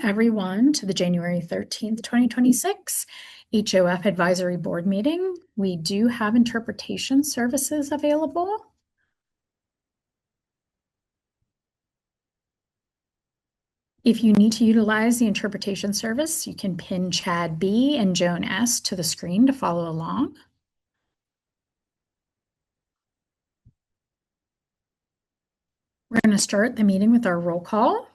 everyone to the January 13th, 2026 HOF Advisory Board meeting. We do have interpretation services available. If you need to utilize the interpretation service, you can pin Chad B and Joan S to the screen to follow along. We're going to start the meeting with our roll call.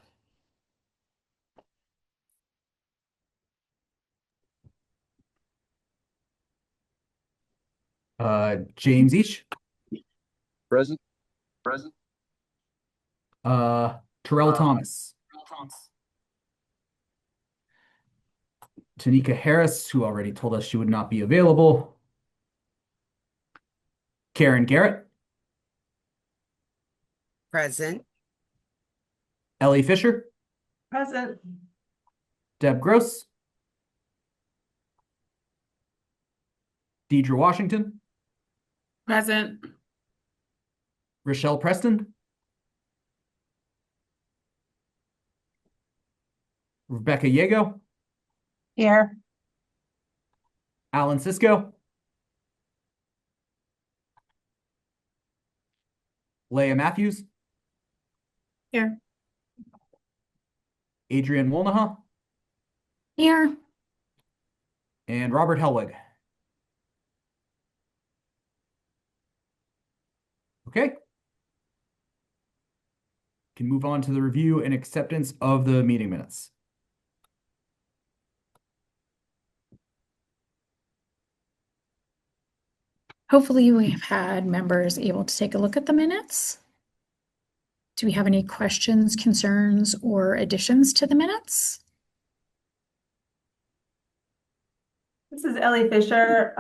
James Each. Present. Terrell Thomas. Tanika Harris, who already told us she would not be available. Karen Garrett. Present. Ellie Fisher. Present. Deb Gross. Deidre Washington. Present. Rochelle Preston. Rebecca Yago. Here. Alan Cisco. Leah Matthews. Here. Adrian Wolnaha. Here. And Robert Helwig. Okay. Can move on to the review and acceptance of the meeting minutes. Hopefully we've had members able to take a look at the minutes. Do we have any questions, concerns, or additions to the minutes? This is Ellie Fisher.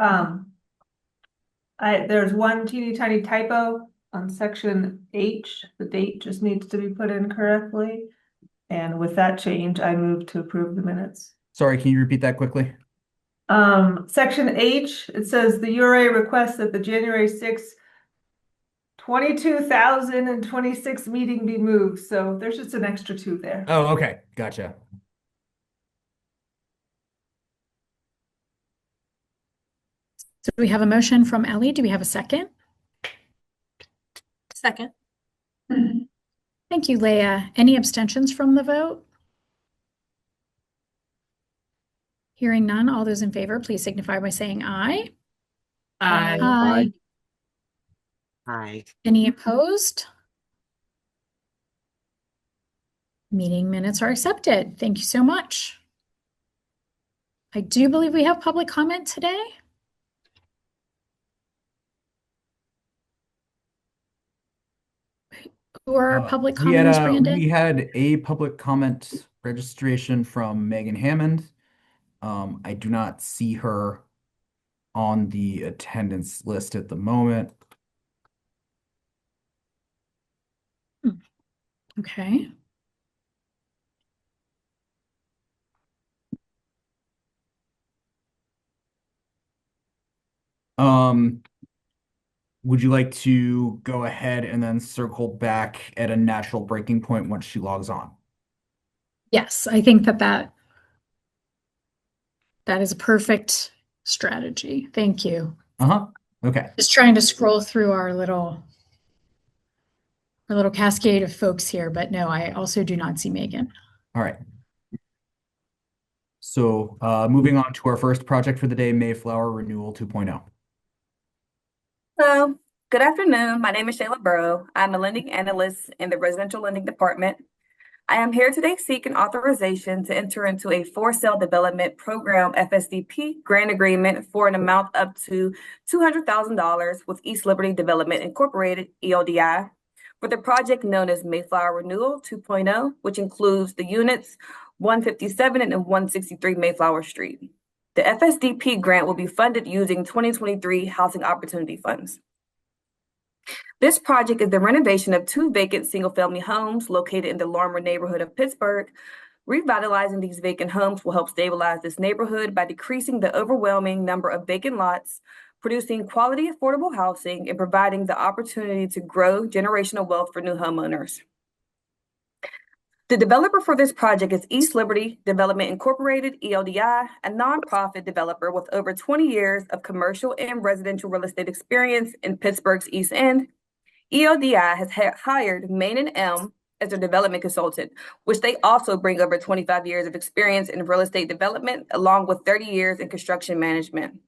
There's one teeny tiny typo on section H. The date just needs to be put in correctly. And with that change, I move to approve the minutes. Sorry, can you repeat that quickly? Section H, it says the URA requests that the January 6th, 22,026 meeting be moved. So there's just an extra 2 there. Oh, okay. Gotcha. So we have a motion from Ellie. Do we have a second? Second. Thank you, Leah. Any abstentions from the vote? Hearing none, all those in favor, please signify by saying aye. Aye. Aye. Any opposed? Meeting minutes are accepted. Thank you so much. I do believe we have public comment today. Who are our public commenters, Brandon? We had a public comment registration from Megan Hammond. I do not see her on the attendance list at the moment. Okay. Would you like to go ahead and then circle back at a natural breaking point once she logs on? Yes, I think that is a perfect strategy. Thank you. Okay. Just trying to scroll through our little cascade of folks here, but no, I also do not see Megan. All right. So moving on to our first project for the day, Mayflower Renewal 2.0. Hello, good afternoon. My name is Shayla Burrow. I'm a lending analyst in the residential lending department. I am here today seeking authorization to enter into a for-sale development program FSDP grant agreement for an amount up to $200,000 with East Liberty Development Incorporated, ELDI, for the project known as Mayflower Renewal 2.0, which includes the units 157 and 163 Mayflower Street. The FSDP grant will be funded using 2023 Housing Opportunity Funds. This project is the renovation of 2 vacant single-family homes located in the Lorimer neighborhood of Pittsburgh. Revitalizing these vacant homes will help stabilize this neighborhood by decreasing the overwhelming number of vacant lots, producing quality affordable housing, and providing the opportunity to grow generational wealth for new homeowners. The developer for this project is East Liberty Development Incorporated, ELDI, a nonprofit developer with over 20 years of commercial and residential real estate experience in Pittsburgh's East End. ELDI has hired Main and Elm as their development consultant, which they also bring over 25 years of experience in real estate development, along with 30 years in construction management.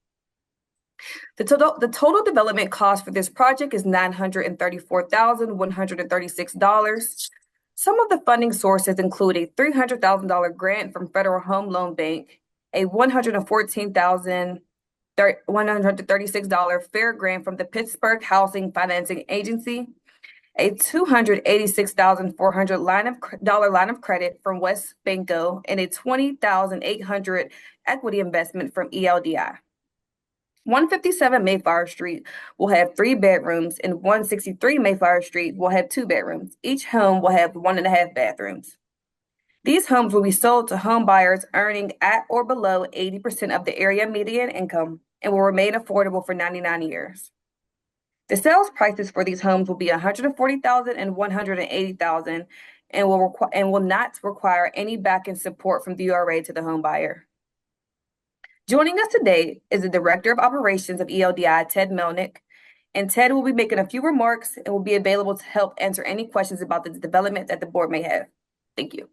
The total development cost for this project is $934,136. Some of the funding sources include a $300,000 grant from Federal Home Loan Bank, a $114,136 fair grant from the Pittsburgh Housing Financing Agency, a $286,400 line of credit from West Banco, and a $20,800 equity investment from ELDI. 157 Mayflower Street will have 3 bedrooms, and 163 Mayflower Street will have 2 bedrooms. Each home will have 1.5 bathrooms. These homes will be sold to home buyers earning at or below 80% of the area median income and will remain affordable for 99 years. The sales prices for these homes will be $140,000 and $180,000 and will not require any back-end support from the URA to the home buyer. Joining us today is the Director of Operations of ELDI, Ted Melnick, and Ted will be making a few remarks and will be available to help answer any questions about the development that the board may have. Thank you.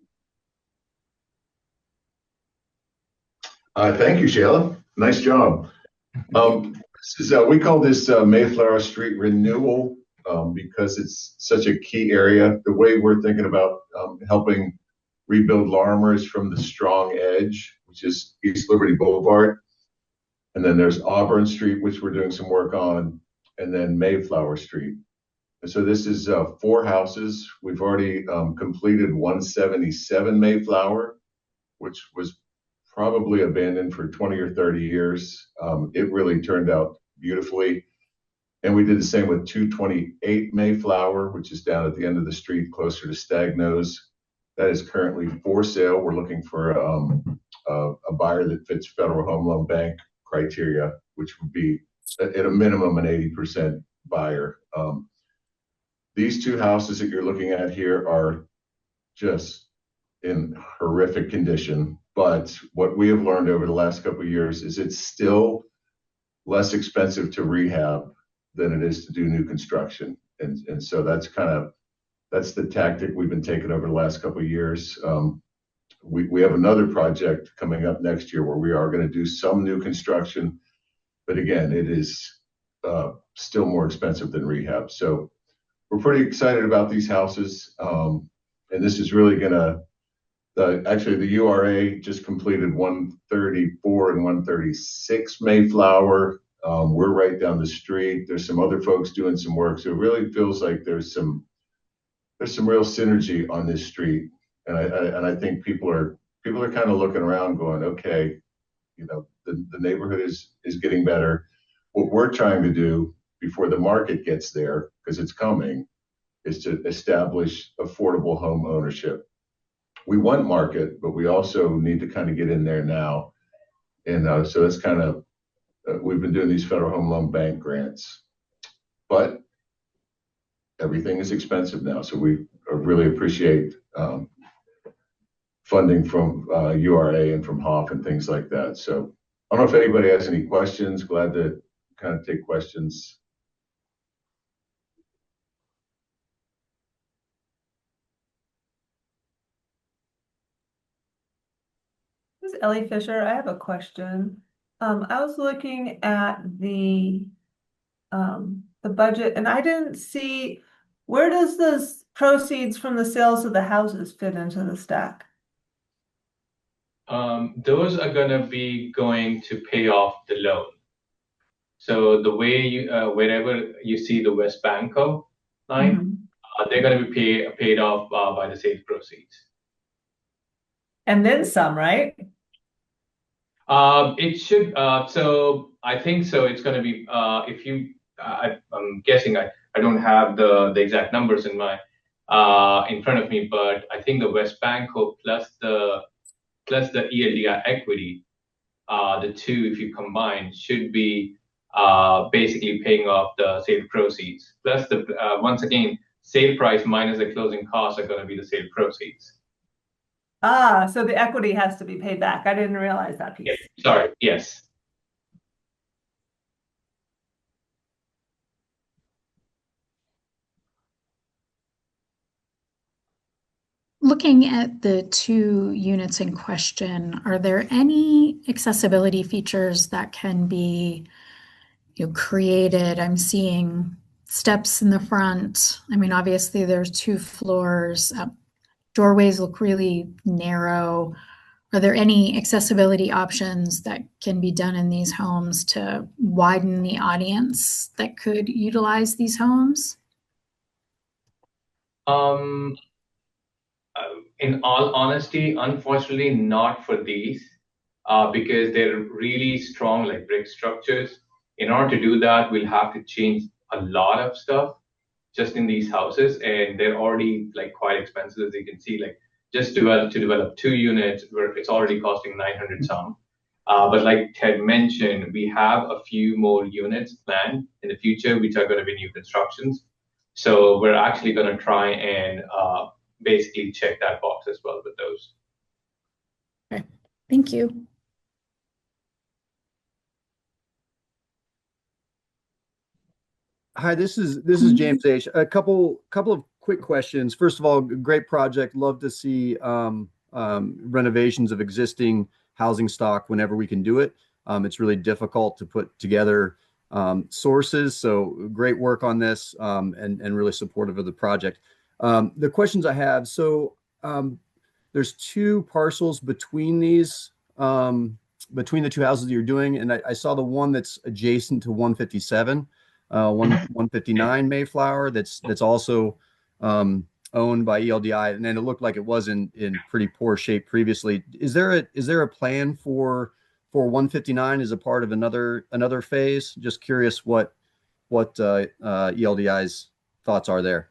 Thank you, Shayla. Nice job. We call this Mayflower Street renewal because it's such a key area. The way we're thinking about helping rebuild Larimer is from the strong edge, which is East Liberty Boulevard. And then there's Auburn Street, which we're doing some work on, and then Mayflower Street. And so this is 4 houses. We've already completed 177 Mayflower, which was probably abandoned for 20 or 30 years. It really turned out beautifully. And we did the same with 228 Mayflower, which is down at the end of the street, closer to Stagnos. That is currently for sale. We're looking for a buyer that fits Federal Home Loan Bank criteria, which would be at a minimum an 80% buyer. These 2 houses that you're looking at here are just in horrific condition. But what we have learned over the last couple of years is it's still less expensive to rehab than it is to do new construction. And so that's the tactic we've been taking over the last couple of years. We have another project coming up next year where we are going to do some new construction, but again, it is still more expensive than rehab. So we're pretty excited about these houses, and this is really going to. Actually, the URA just completed 134 and 136 Mayflower. We're right down the street. There's some other folks doing some work, so it really feels like there's some real synergy on this street. And I think people are kind of looking around, going, okay, the neighborhood is getting better. What we're trying to do before the market gets there, because it's coming, is to establish affordable home ownership. We want market, but we also need to kind of get in there now. And so that's kind of, we've been doing these Federal Home Loan Bank grants, but everything is expensive now. So we really appreciate funding from URA and from HOF and things like that. So I don't know if anybody has any questions. Glad to kind of take questions. This is Ellie Fisher. I have a question. I was looking at the budget, and I didn't see, where does this proceeds from the sales of the houses fit into the stack? Those are gonna be going to pay off the loan. So the way you, wherever you see the West Banco line, they're gonna be paid off by the sales proceeds. And then some, right? It should. So I think so. It's going to be. If you, I'm guessing. I don't have the exact numbers in front of me, but I think the West Banco plus the ELDI equity, the two, if you combine, should be basically paying off the sale proceeds. Plus the once again, sale price minus the closing costs are going to be the sale proceeds. Ah, so the equity has to be paid back. I didn't realize that Yeah, piece. sorry, yes. Looking at the two units in question, are there any accessibility features that can be, created? I'm seeing steps in the front. I mean, obviously there's two floors. Doorways look really narrow. Are there any accessibility options that can be done in these homes to widen the audience that could utilize these homes? Um, in all honesty, unfortunately, not for these, because they're really strong, like brick structures. In order to do that, we'll have to change a lot of stuff just in these houses, and they're already like quite expensive, as you can see. Like just to develop 2 units, where it's already costing 900 some. But like Ted mentioned, we have a few more units planned in the future, which are going to be new constructions. So we're actually going to try and basically check that box as well with those. Okay, thank you. Hi, this is James H. A couple of quick questions. First of all, great project. Love to see renovations of existing housing stock whenever we can do it. It's really difficult to put together sources, so great work on this, and really supportive of the project. The questions I have, so there's two parcels between these, between the two houses that you're doing, and I saw the one that's adjacent to 157. 159 Mayflower that's also owned by ELDI, and then it looked like it was in pretty poor shape previously. Is there a plan for 159 as a part of another phase? Just curious what ELDI's thoughts are there.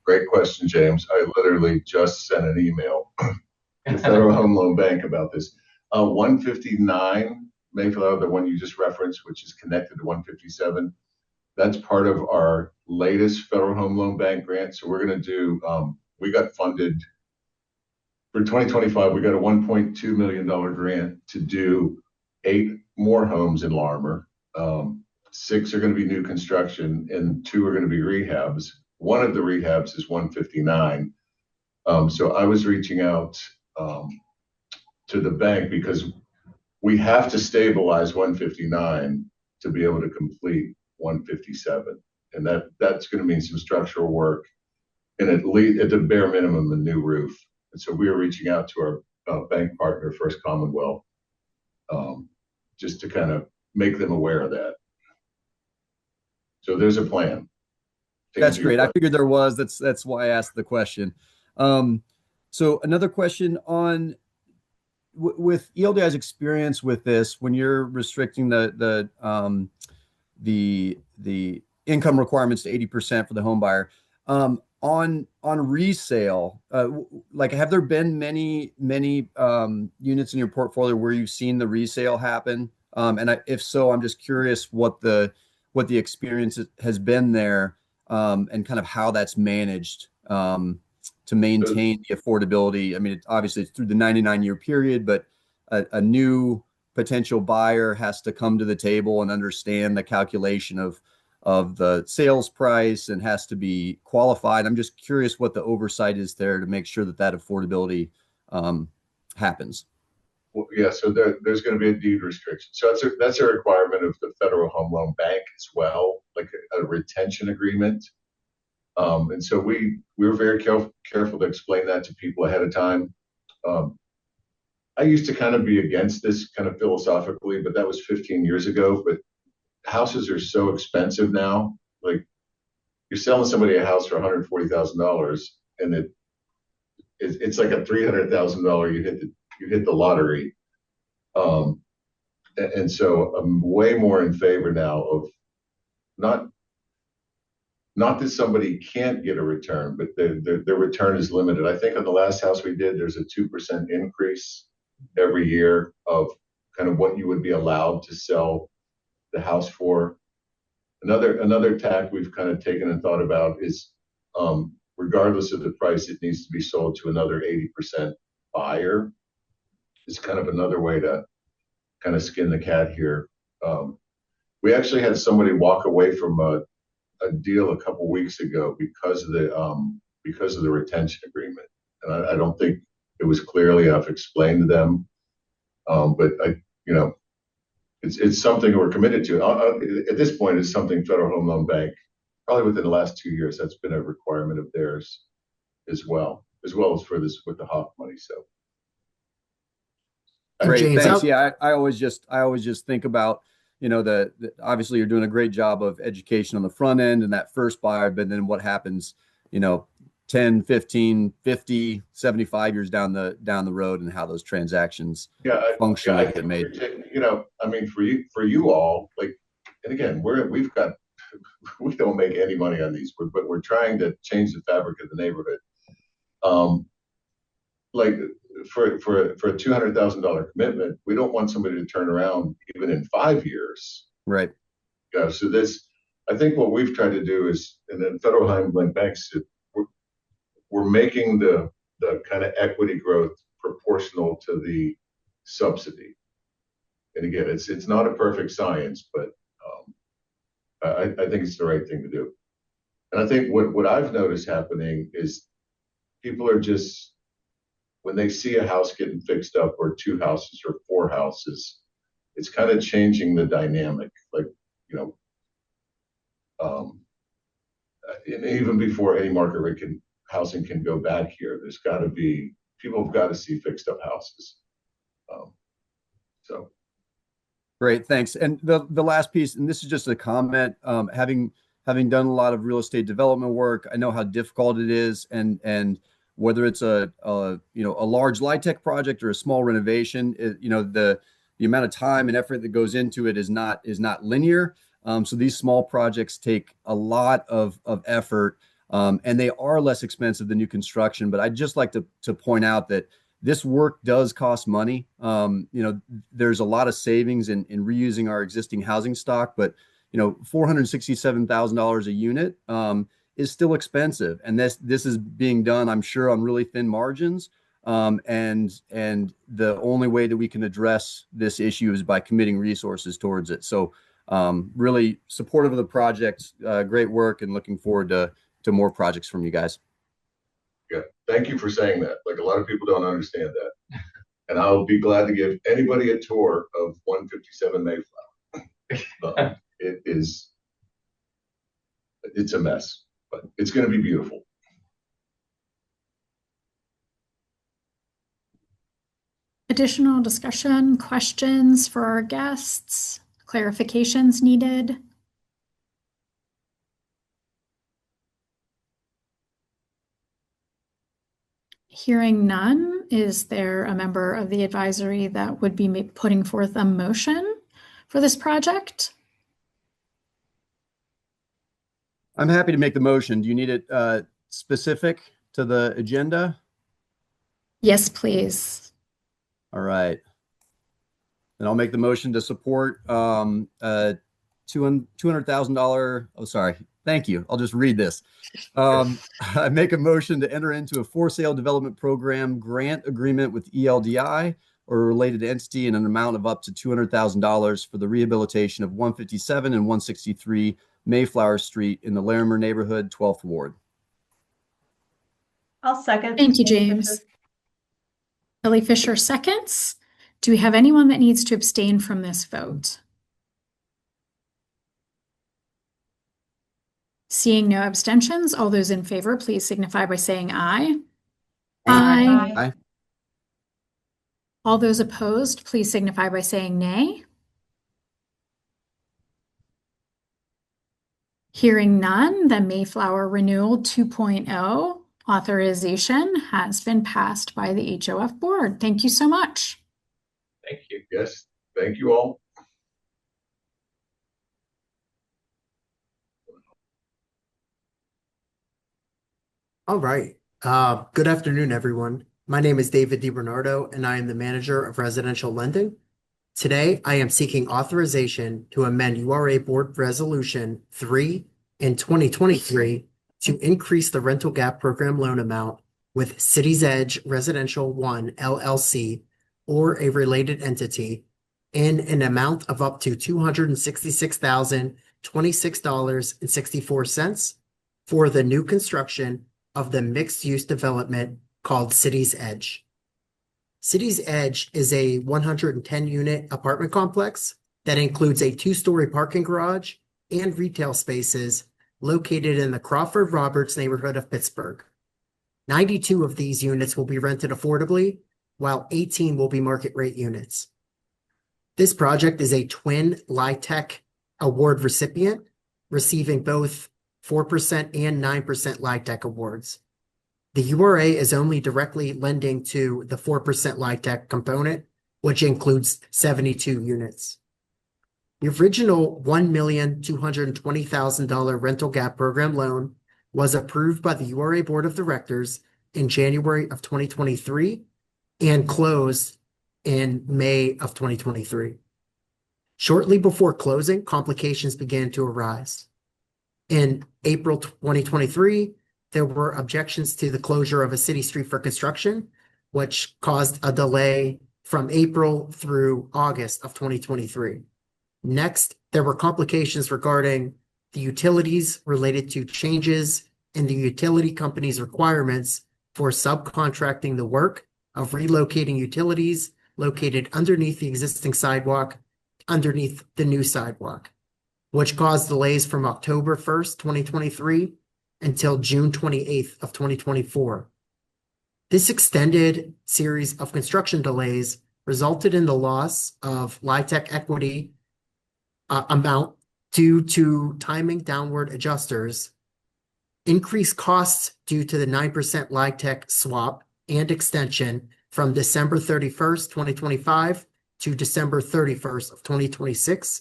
Great question, James. I literally just sent an email to Federal Home Loan Bank about this. 159 Mayflower, the one you just referenced, which is connected to 157. That's part of our latest Federal Home Loan Bank grant. So we're going to do, we got funded for 2025. We got a $1.2 million grant to do 8 more homes in Larimer. 6 are going to be new construction and 2 are going to be rehabs. One of the rehabs is 159. So I was reaching out to the bank because we have to stabilize 159 to be able to complete 157, and that's going to mean some structural work and at least at the bare minimum a new roof. And so we are reaching out to our bank partner, First Commonwealth, just to kind of make them aware of that. So there's a plan. That's great. I figured there was. That's why I asked the question. So another question on with ELDI's experience with this, when you're restricting the income requirements to 80% for the home buyer, on resale, like have there been many units in your portfolio where you've seen the resale happen? And if so, I'm just curious what the experience has been there, and kind of how that's managed to maintain the affordability. I mean, obviously it's through the 99-year period, but a new potential buyer has to come to the table and understand the calculation of the sales price and has to be qualified. I'm just curious what the oversight is there to make sure that affordability happens. Well, yeah, so there's going to be a deed restriction. So that's a requirement of the Federal Home Loan Bank as well, like a retention agreement. And so we were very careful to explain that to people ahead of time. I used to kind of be against this kind of philosophically, but that was 15 years ago. But houses are so expensive now. Like you're selling somebody a house for $140,000, and it's like a $300,000. You hit the lottery. And so I'm way more in favor now of not that somebody can't get a return, but their return is limited. I think on the last house we did, there's a 2% increase every year of kind of what you would be allowed to sell the house for. Another tack we've kind of taken and thought about is, regardless of the price, it needs to be sold to another 80% buyer is kind of another way to kind of skin the cat here. We actually had somebody walk away from a deal a couple weeks ago because of the retention agreement, and I don't think it was clearly enough explained to them. But it's something we're committed to. At this point, it's something Federal Home Loan Bank, probably within the last 2 years, that's been a requirement of theirs as well as for this with the HOP money. So great, James, thanks. Yeah, I always just think about, the obviously you're doing a great job of education on the front end and that first buyer, but then what happens, 10, 15, 50, 75 years down the road, and how those transactions function and get made. I mean, for you all, like, and again, we don't make any money on these, but we're trying to change the fabric of the neighborhood. Like for a $200,000 commitment, we don't want somebody to turn around even in 5 years. Right. Yeah. So I think what we've tried to do is, and then Federal Home Loan Banks, we're making the kind of equity growth proportional to the subsidy. And again, it's not a perfect science, but I think it's the right thing to do. And I think what I've noticed happening is people are just, when they see a house getting fixed up, or 2 houses or 4 houses, it's kind of changing the dynamic. Like, and even before any market rate housing can go back here, there's got to be, people have got to see fixed up houses. So. Great, thanks. And the last piece, and this is just a comment, having done a lot of real estate development work, I know how difficult it is, and whether it's a large LIHTC project or a small renovation, the amount of time and effort that goes into it is not linear. So these small projects take a lot of effort, and they are less expensive than new construction. But I'd just like to point out that this work does cost money. There's a lot of savings in reusing our existing housing stock, but $467,000 a unit is still expensive, and this is being done, I'm sure, on really thin margins. And the only way that we can address this issue is by committing resources towards it. So really supportive of the project, great work, and looking forward to more projects from you guys. Yeah, thank you for saying that. Like, a lot of people don't understand that, and I'll be glad to give anybody a tour of 157 Mayflower. It's a mess, but it's going to be beautiful. Additional discussion, questions for our guests, clarifications needed? Hearing none, is there a member of the advisory that would be putting forth a motion for this project? I'm happy to make the motion. Do you need it specific to the agenda? Yes, please. All right. Then I'll make the motion to support $200,000. Oh, sorry. Thank you. I'll just read this. I make a motion to enter into a for sale development program grant agreement with ELDI or a related entity in an amount of up to $200,000 for the rehabilitation of 157 and 163 Mayflower Street in the Larimer neighborhood, 12th Ward. I'll second. Thank you, James. Ellie Fisher seconds. Do we have anyone that needs to abstain from this vote? Seeing no abstentions, all those in favor, please signify by saying aye. Aye. Aye. All those opposed, please signify by saying nay. Hearing none, the Mayflower Renewal 2.0 authorization has been passed by the HOF board. Thank you so much. Thank you. Yes, thank you all. All right. Good afternoon, everyone. My name is David DiBernardo, and I am the manager of residential lending. Today, I am seeking authorization to amend URA Board Resolution 3 in 2023 to increase the rental gap program loan amount with Cities Edge Residential 1 LLC or a related entity in an amount of up to $266,026.64 for the new construction of the mixed-use development called Cities Edge. Cities Edge is a 110-unit apartment complex that includes a 2-story parking garage and retail spaces located in the Crawford Roberts neighborhood of Pittsburgh. 92 of these units will be rented affordably, while 18 will be market rate units. This project is a twin LIHTC award recipient, receiving both 4% and 9% LIHTC awards. The URA is only directly lending to the 4% LIHTC component, which includes 72 units. The original $1,220,000 rental gap program loan was approved by the URA Board of Directors in January of 2023 and closed in May of 2023. Shortly before closing, complications began to arise. In April 2023, there were objections to the closure of a city street for construction, which caused a delay from April through August of 2023. Next, there were complications regarding the utilities related to changes in the utility company's requirements for subcontracting the work of relocating utilities located underneath the existing sidewalk, underneath the new sidewalk, which caused delays from October 1st, 2023 until June 28th of 2024. This extended series of construction delays resulted in the loss of LIHTC equity amount due to timing downward adjusters, increased costs due to the 9% LIHTC swap and extension from December 31st, 2025 to December 31st of 2026,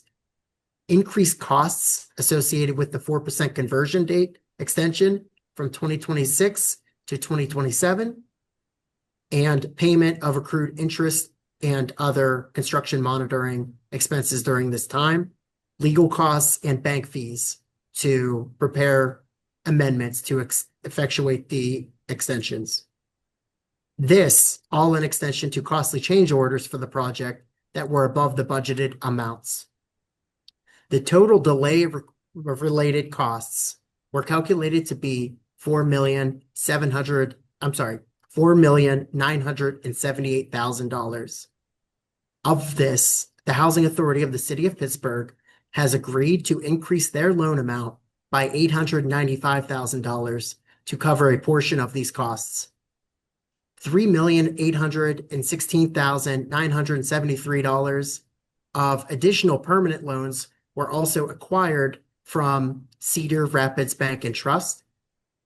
increased costs associated with the 4% conversion date extension from 2026 to 2027, and payment of accrued interest and other construction monitoring expenses during this time, legal costs and bank fees to prepare amendments to effectuate the extensions. This all in extension to costly change orders for the project that were above the budgeted amounts. The total delay related costs were calculated to be $4,978,000. Of this, the Housing Authority of the City of Pittsburgh has agreed to increase their loan amount by $895,000 to cover a portion of these costs. $3,816,973 of additional permanent loans were also acquired from Cedar Rapids Bank and Trust,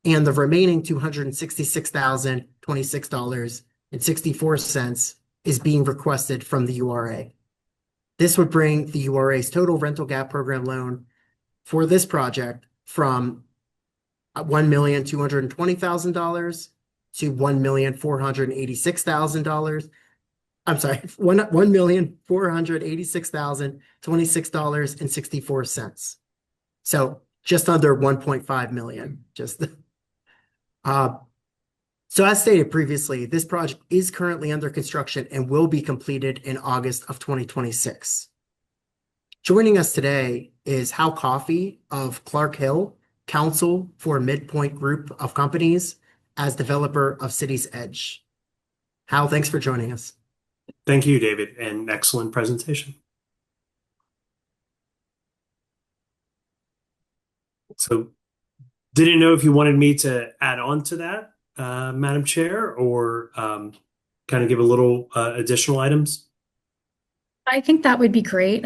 and the remaining $266,026.64 is being requested from the URA. This would bring the URA's total rental gap program loan for this project from $1,220,000 to $1,486,000. I'm sorry, $1,486,026.64. So just under 1.5 million. So as stated previously, this project is currently under construction and will be completed in August of 2026. Joining us today is Hal Coffey of Clark Hill, counsel for Midpoint Group of Companies as developer of Cities Edge. Hal, thanks for joining us. Thank you, David, and excellent presentation. So didn't know if you wanted me to add on to that, Madam Chair, or kind of give a little additional items. I think that would be great.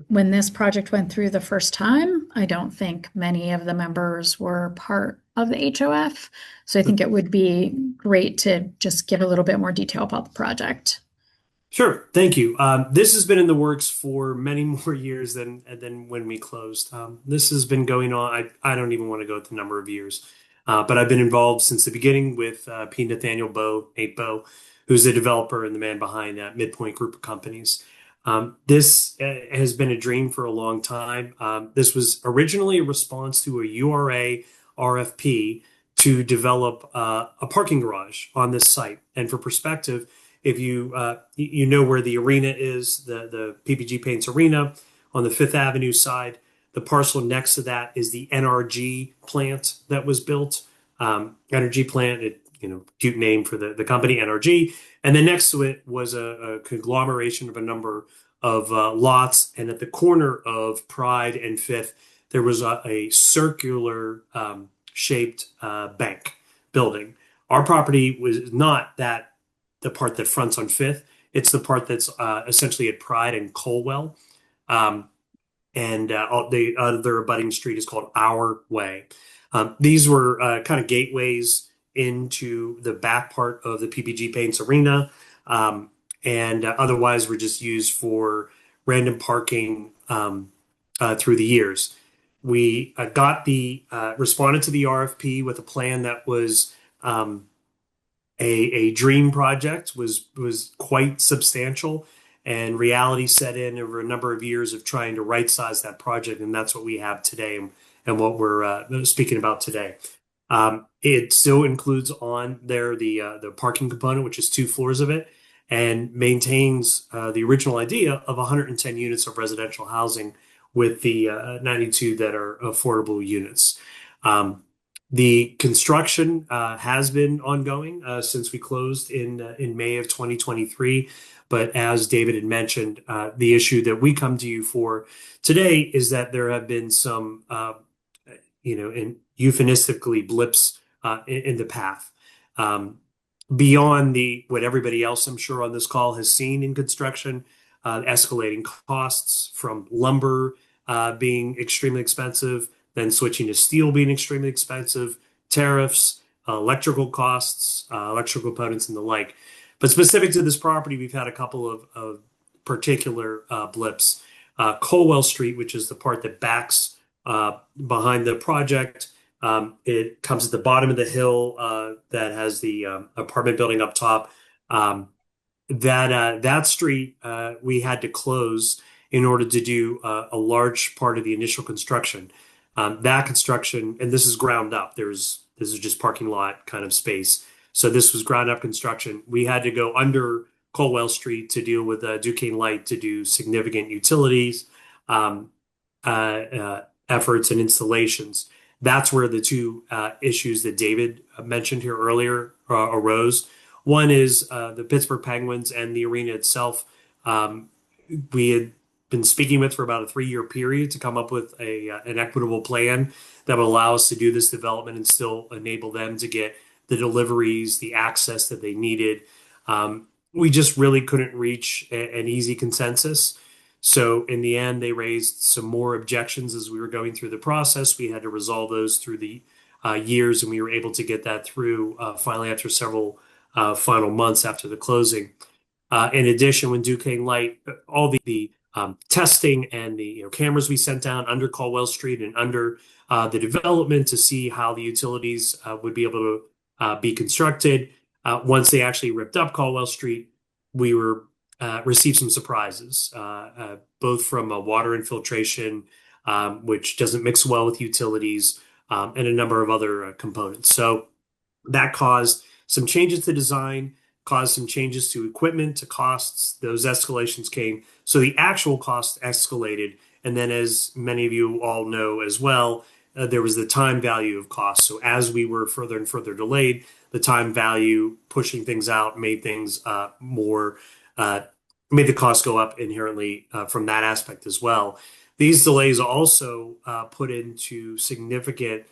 When this project went through the first time, I don't think many of the members were part of the HOF. So I think it would be great to just give a little bit more detail about the project. Sure, thank you. This has been in the works for many more years than when we closed. This has been going on, I don't even want to go with the number of years, but I've been involved since the beginning with P. Nathaniel Bowe, Nate Bowe, who's the developer and the man behind that Midpoint Group of Companies. This has been a dream for a long time. This was originally a response to a URA RFP to develop a parking garage on this site. And for perspective, if you know where the arena is, the PPG Paints Arena on the Fifth Avenue side, the parcel next to that is the NRG plant that was built. Energy plant, cute name for the company, NRG. And then next to it was a conglomeration of a number of lots. And at the corner of Pride and Fifth, there was a circular shaped bank building. Our property was not the part that fronts on Fifth. It's the part that's essentially at Pride and Colwell. And the other abutting street is called Our Way. These were kind of gateways into the back part of the PPG Paints Arena, and otherwise were just used for random parking through the years. We responded to the RFP with a plan that was a dream project, was quite substantial, and reality set in over a number of years of trying to right size that project, and that's what we have today and what we're speaking about today. It still includes on there the parking component, which is 2 floors of it, and maintains the original idea of 110 units of residential housing with the 92 that are affordable units. The construction has been ongoing since we closed in May of 2023. But as David had mentioned, the issue that we come to you for today is that there have been some, euphemistically blips in the path. Beyond what everybody else, I'm sure, on this call has seen in construction, escalating costs from lumber being extremely expensive, then switching to steel being extremely expensive, tariffs, electrical costs, electrical components, and the like. But specific to this property, we've had a couple of particular blips. Colwell Street, which is the part that backs behind the project, it comes at the bottom of the hill that has the apartment building up top. That street we had to close in order to do a large part of the initial construction. That construction, and this is ground up. This is just parking lot kind of space. So this was ground up construction. We had to go under Colwell Street to deal with Duquesne Light to do significant utilities efforts and installations. That's where the two issues that David mentioned here earlier arose. One is the Pittsburgh Penguins and the arena itself. We had been speaking with for about a 3-year period to come up with an equitable plan that would allow us to do this development and still enable them to get the deliveries, the access that they needed. We just really couldn't reach an easy consensus. So in the end, they raised some more objections as we were going through the process. We had to resolve those through the years, and we were able to get that through finally after several final months after the closing. In addition, when Duquesne Light, all the testing and the cameras we sent down under Colwell Street and under the development to see how the utilities would be able to be constructed. Once they actually ripped up Colwell Street, we received some surprises, both from water infiltration, which doesn't mix well with utilities, and a number of other components. So that caused some changes to design, caused some changes to equipment, to costs. Those escalations came. So the actual cost escalated. And then, as many of you all know as well, there was the time value of cost. So as we were further and further delayed, the time value pushing things out made things made the cost go up inherently from that aspect as well. These delays also put into significant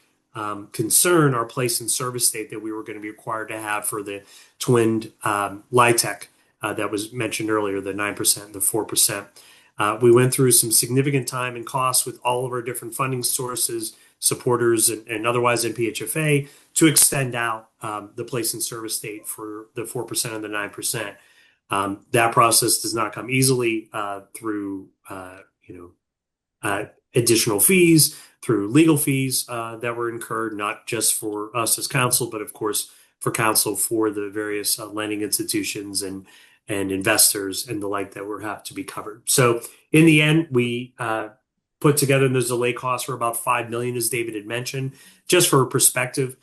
concern our place in service state that we were going to be required to have for the twinned LIHTC that was mentioned earlier, the 9% and the 4%. We went through some significant time and costs with all of our different funding sources, supporters, and otherwise NPHFA to extend out the place in service date for the 4% and the 9%. That process does not come easily through additional fees, through legal fees that were incurred, not just for us as counsel, but of course for counsel for the various lending institutions and investors and the like that were have to be covered. So in the end, we put together those delay costs for about $5 million, as David had mentioned. Just for perspective,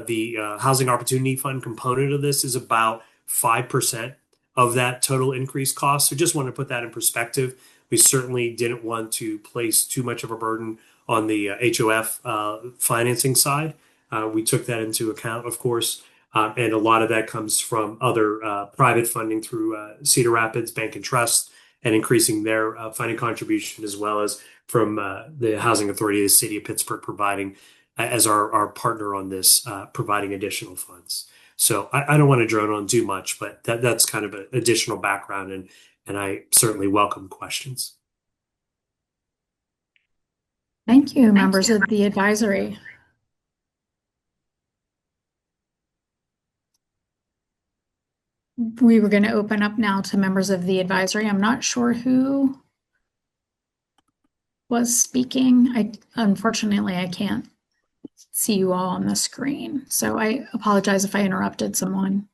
the Housing Opportunity Fund component of this is about 5% of that total increased cost. So just want to put that in perspective. We certainly didn't want to place too much of a burden on the HOF financing side. We took that into account, of course, and a lot of that comes from other private funding through Cedar Rapids Bank and Trust and increasing their funding contribution, as well as from the Housing Authority of the City of Pittsburgh providing as our partner on this, providing additional funds. So I don't want to drone on too much, but that's kind of an additional background, and I certainly welcome questions. Thank you, members of the advisory. We were going to open up now to members of the advisory. I'm not sure who was speaking. Unfortunately, I can't see you all on the screen, so I apologize if I interrupted someone.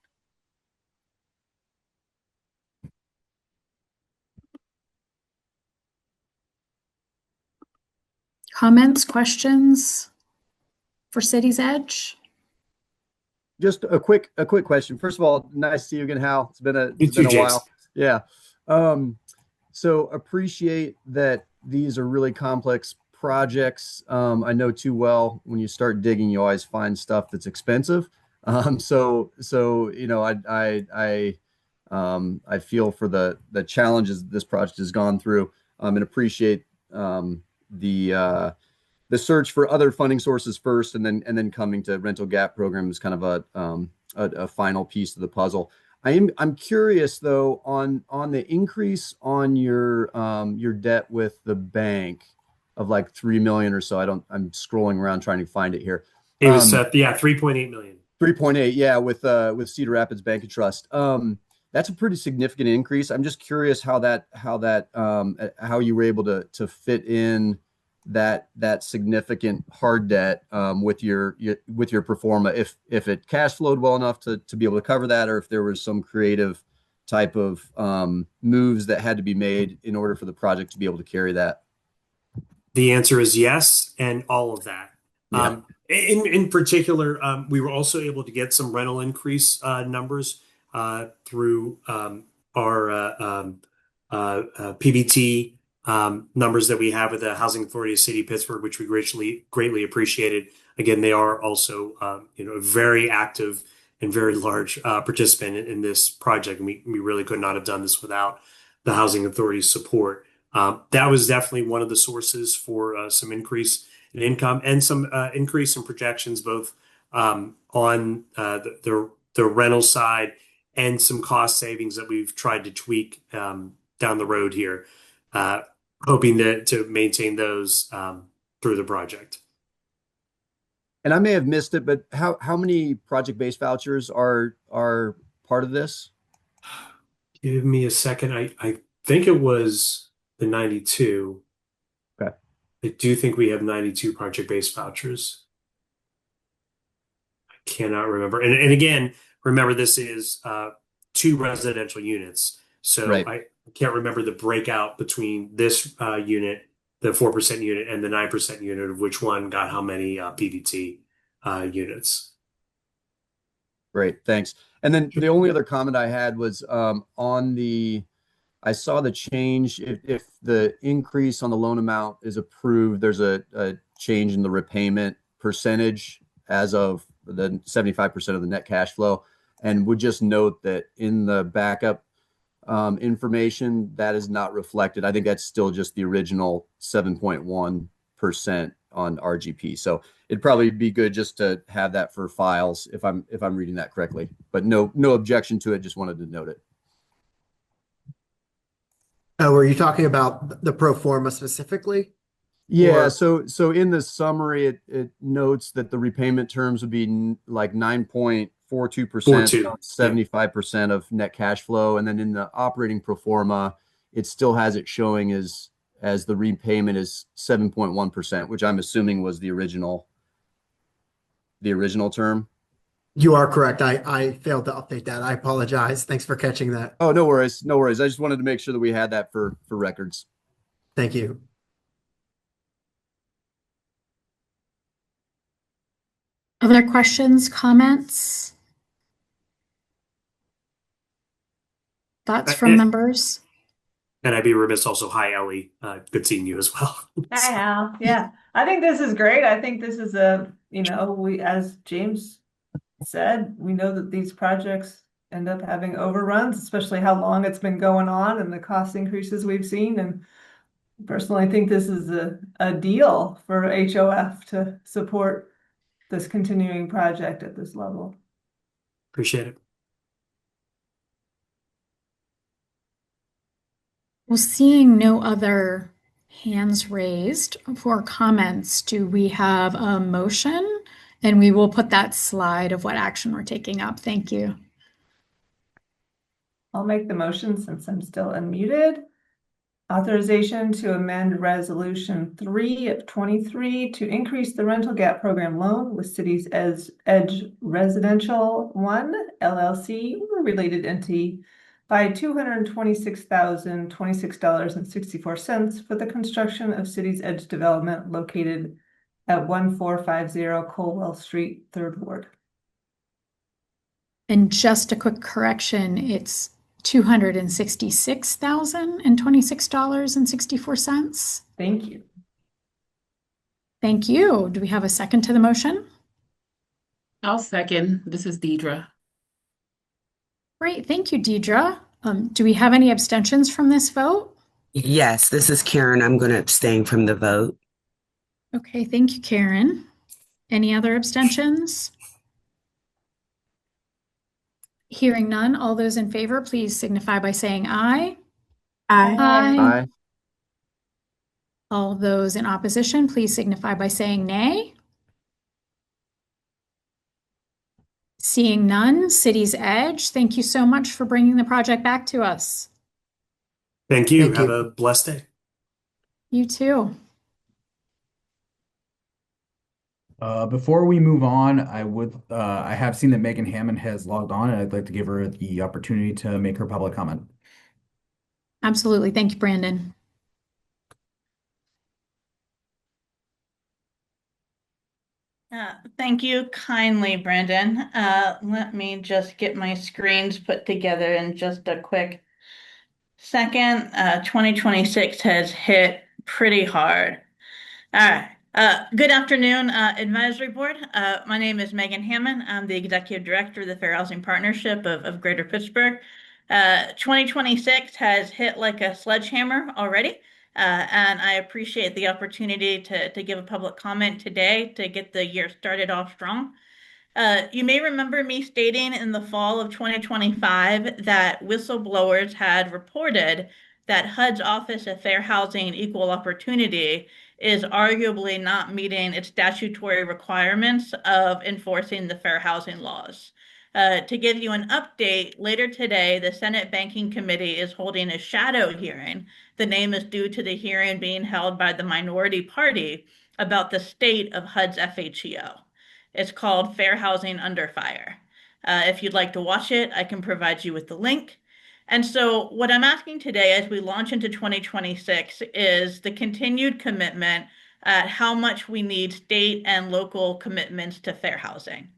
Comments, questions for City's Edge? Just a quick question. First of all, nice to see you again, Hal. It's been a while. Yeah. So appreciate that these are really complex projects. I know too well when you start digging, you always find stuff that's expensive. So you know, I feel for the challenges this project has gone through, and appreciate the search for other funding sources first, and then coming to rental gap program is kind of a final piece of the puzzle. I'm curious though on the increase on your debt with the bank of like 3 million or so. I'm scrolling around trying to find it here. It was 3.8 million. 3.8, yeah, with Cedar Rapids Bank and Trust. That's a pretty significant increase. I'm just curious how you were able to fit in that significant hard debt with your pro forma, if it cash flowed well enough to be able to cover that, or if there was some creative type of moves that had to be made in order for the project to be able to carry that. The answer is yes, and all of that. Yeah. In particular, we were also able to get some rental increase numbers through our PBT numbers that we have with the Housing Authority of the City of Pittsburgh, which we greatly appreciated. Again, they are also a very active and very large participant in this project, and we really could not have done this without the Housing Authority's support. That was definitely one of the sources for some increase in income and some increase in projections, both on the rental side and some cost savings that we've tried to tweak down the road here, hoping to maintain those through the project. And I may have missed it, but how many project-based vouchers are part of this? Give me a second. I think it was the 92. Okay. I do think we have 92 project-based vouchers. I cannot remember. And again, remember this is 2 residential units. So right. I can't remember the breakout between this unit, the 4% unit, and the 9% unit, of which one got how many PVT units. Great, thanks. And then the only other comment I had was I saw the change. If the increase on the loan amount is approved, there's a change in the repayment percentage as of the 75% of the net cash flow. And would just note that in the backup information, that is not reflected. I think that's still just the original 7.1% on RGP. So it'd probably be good just to have that for files if I'm reading that correctly. But no objection to it. Just wanted to note it. Were you talking about the pro forma specifically? Yeah. So in the summary, it notes that the repayment terms would be like 9.42%, 75% of net cash flow. And then in the operating pro forma, it still has it showing as the repayment is 7.1%, which I'm assuming was the original term. You are correct. I failed to update that. I apologize. Thanks for catching that. Oh, no worries. No worries. I just wanted to make sure that we had that for records. Thank you. Other questions, comments, thoughts from And, members? and I'd be remiss also. Hi, Ellie. Good seeing you as well. Hi, Hal. Yeah, I think this is great. I think this is as James said, we know that these projects end up having overruns, especially how long it's been going on and the cost increases we've seen. And personally, I think this is a deal for HOF to support this continuing project at this level. Appreciate it. Well, seeing no other hands raised for comments, do we have a motion? And we will put that slide of what action we're taking up. Thank you. I'll make the motion since I'm still unmuted. Authorization to amend Resolution 3 of 23 to increase the rental gap program loan with Cities as Edge Residential 1 LLC or related entity by $226,026.64 for the construction of Cities Edge development located at 1450 Colwell Street, 3rd Ward. And just a quick correction, it's $266,026.64. Thank you. Thank you. Do we have a second to the motion? I'll second. This is Deidre. Great. Thank you, Deidre. Do we have any abstentions from this vote? Yes, this is Karen. I'm going to abstain from the vote. Okay, thank you, Karen. Any other abstentions? Hearing none, all those in favor, please signify by saying aye. Aye. Aye. All those in opposition, please signify by saying nay. Seeing none, Cities Edge, thank you so much for bringing the project back to us. Thank you. Thank Have you. a blessed day. You too. Before we move on, I have seen that Megan Hammond has logged on, and I'd like to give her the opportunity to make her public comment. Absolutely. Thank you, Brandon. Thank you kindly, Brandon. Let me just get my screens put together in just a quick second. 2026 has hit pretty hard. All right. Good afternoon, Advisory Board. My name is Megan Hammond. I'm the Executive Director of the Fair Housing Partnership of Greater Pittsburgh. 2026 has hit like a sledgehammer already. And I appreciate the opportunity to give a public comment today to get the year started off strong. You may remember me stating in the fall of 2025 that whistleblowers had reported that HUD's Office of Fair Housing and Equal Opportunity is arguably not meeting its statutory requirements of enforcing the fair housing laws. To give you an update, later today, the Senate Banking Committee is holding a shadow hearing. The name is due to the hearing being held by the minority party about the state of HUD's FHEO. It's called Fair Housing Under Fire. If you'd like to watch it, I can provide you with the link. And so what I'm asking today as we launch into 2026 is the continued commitment at how much we need state and local commitments to fair housing.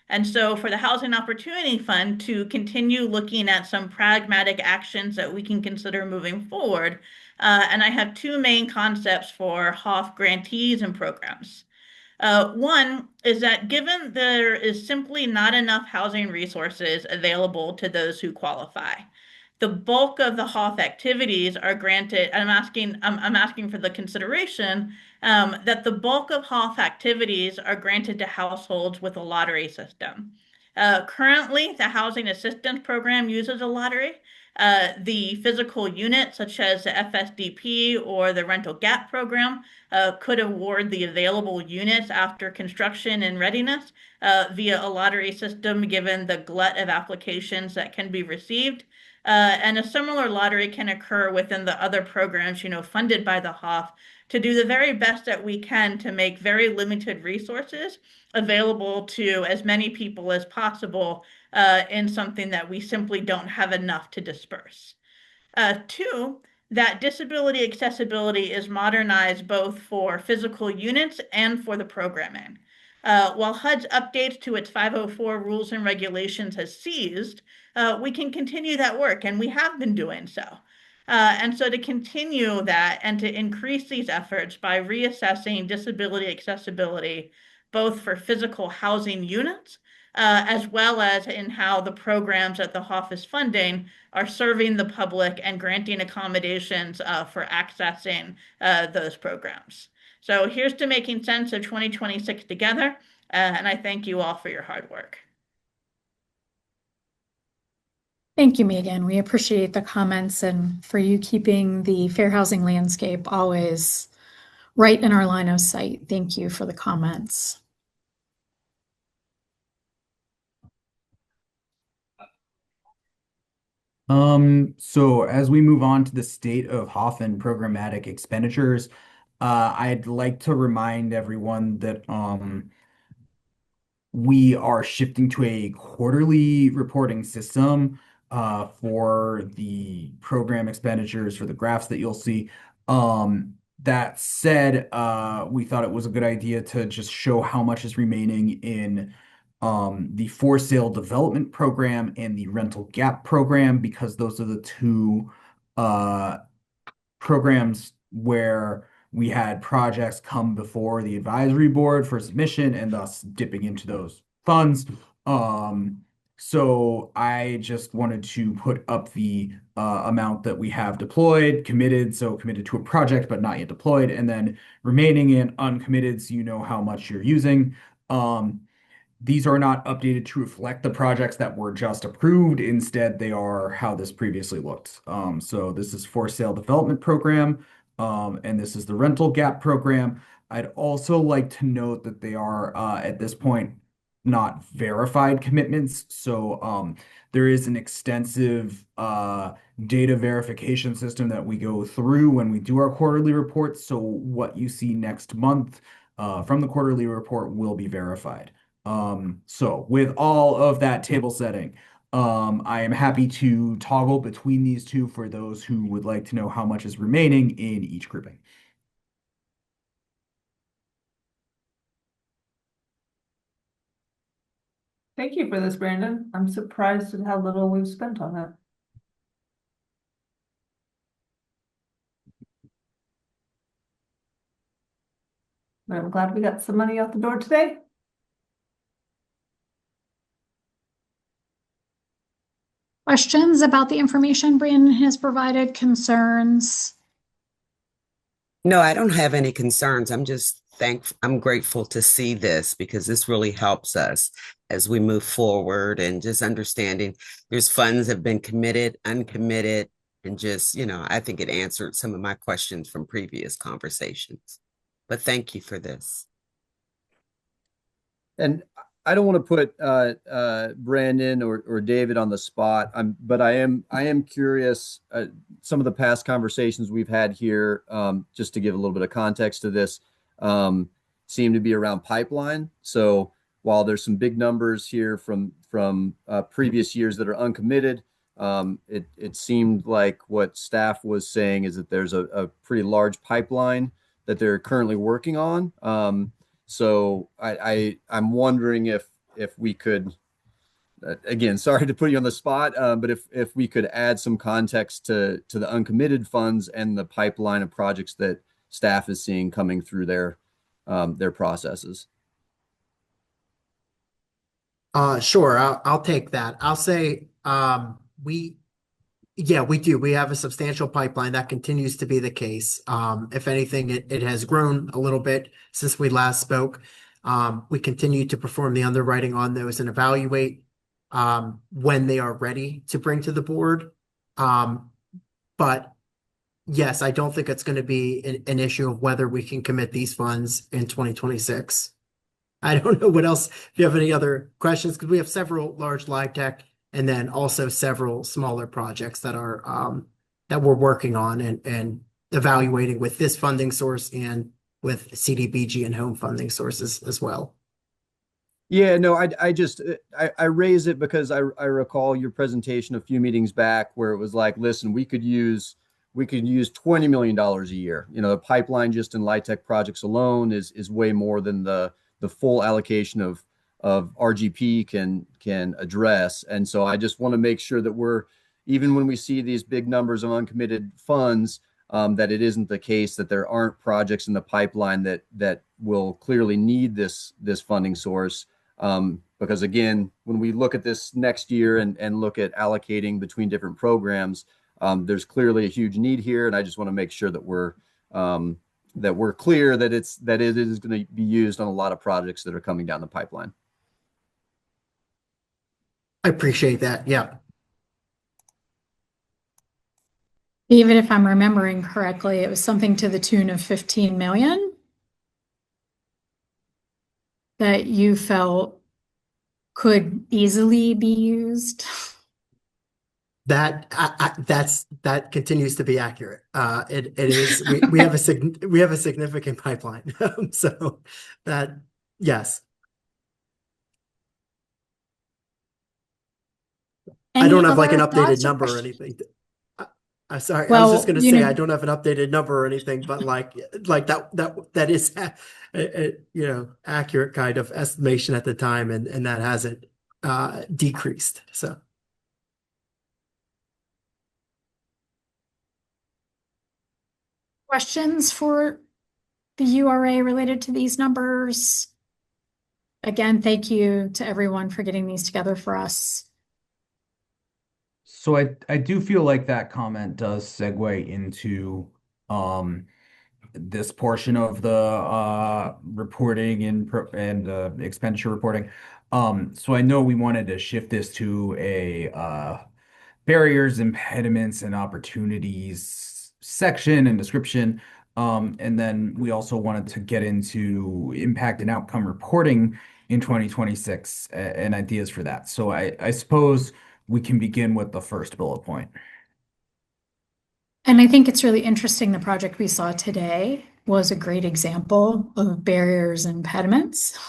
And so for the Housing Opportunity Fund to continue looking at some pragmatic actions that we can consider moving forward, and I have two main concepts for HOF grantees and programs. One is that given there is simply not enough housing resources available to those who qualify, the bulk of the HOF activities are granted. I'm asking for the consideration that the bulk of HOF activities are granted to households with a lottery system. Currently, the Housing Assistance Program uses a lottery. The physical unit, such as the FSDP or the Rental Gap Program, could award the available units after construction and readiness via a lottery system, given the glut of applications that can be received. And a similar lottery can occur within the other programs, funded by the HOF to do the very best that we can to make very limited resources available to as many people as possible in something that we simply don't have enough to disperse. Two, that disability accessibility is modernized both for physical units and for the programming. While HUD's updates to its 504 rules and regulations has ceased, we can continue that work, and we have been doing so. And so to continue that and to increase these efforts by reassessing disability accessibility, both for physical housing units, as well as in how the programs that the HOF is funding are serving the public and granting accommodations for accessing those programs. So here's to making sense of 2026 together, and I thank you all for your hard work. Thank you, Megan. We appreciate the comments and for you keeping the fair housing landscape always right in our line of sight. Thank you for the comments. So as we move on to the state of HOF and programmatic expenditures, I'd like to remind everyone that we are shifting to a quarterly reporting system for the program expenditures for the graphs that you'll see. That said, we thought it was a good idea to just show how much is remaining in the for sale development program and the rental gap program, because those are the two programs where we had projects come before the advisory board for submission and thus dipping into those funds. So I just wanted to put up the amount that we have deployed, committed, so committed to a project but not yet deployed, and then remaining in uncommitted, so you know how much you're using. These are not updated to reflect the projects that were just approved. Instead, they are how this previously looked. So this is for sale development program, and this is the rental gap program. I'd also like to note that they are at this point not verified commitments. So there is an extensive data verification system that we go through when we do our quarterly reports. So what you see next month from the quarterly report will be verified. So with all of that table setting, I am happy to toggle between these two for those who would like to know how much is remaining in each grouping. Thank you for this, Brandon. I'm surprised at how little we've spent on that. But I'm glad we got some money out the door today. Questions about the information Brandon has provided, concerns? No, I don't have any concerns. I'm grateful to see this because this really helps us as we move forward and just understanding there's funds have been committed, uncommitted, and just, I think it answered some of my questions from previous conversations. But thank you for this. And I don't want to put Brandon or David on the spot. But I am curious. Some of the past conversations we've had here, just to give a little bit of context to this, seem to be around pipeline. So while there's some big numbers here from previous years that are uncommitted, it seemed like what staff was saying is that there's a pretty large pipeline that they're currently working on. So I'm wondering if we could, again, sorry to put you on the spot, but if we could add some context to the uncommitted funds and the pipeline of projects that staff is seeing coming through their processes. Sure, I'll take that. I'll say we do. We have a substantial pipeline. That continues to be the case. If anything, it has grown a little bit since we last spoke. We continue to perform the underwriting on those and evaluate when they are ready to bring to the board. But yes, I don't think it's going to be an issue of whether we can commit these funds in 2026. I don't know what else, if you have any other questions, because we have several large live tech and then also several smaller projects that are that we're working on and evaluating with this funding source and with CDBG and home funding sources as well. Yeah, no, I raise it because I recall your presentation a few meetings back where it was like, listen, we could use $20 million a year. The pipeline just in light tech projects alone is way more than the the full allocation of RGP can address. And so I just want to make sure that we're, even when we see these big numbers of uncommitted funds, that it isn't the case that there aren't projects in the pipeline that will clearly need this funding source. Because again, when we look at this next year and look at allocating between different programs, there's clearly a huge need here, and I just want to make sure that we're clear that it is going to be used on a lot of projects that are coming down the pipeline. I appreciate that. Yeah. Even if I'm remembering correctly, it was something to the tune of 15 million that you felt could easily be used. That continues to be accurate. It is we have a significant pipeline. So that, yes. I don't have like an updated number or anything. I'm sorry. I was just going to say I don't have an updated number or anything, but like that is accurate kind of estimation at the time, and that hasn't decreased. So. Questions for the URA related to these numbers? Again, thank you to everyone for getting these together for us. So I do feel like that comment does segue into this portion of the reporting and expenditure reporting. So I know we wanted to shift this to a barriers, impediments, and opportunities section and description. And then we also wanted to get into impact and outcome reporting in 2026 and ideas for that. So I suppose we can begin with the first bullet point. And I think it's really interesting. The project we saw today was a great example of barriers and impediments.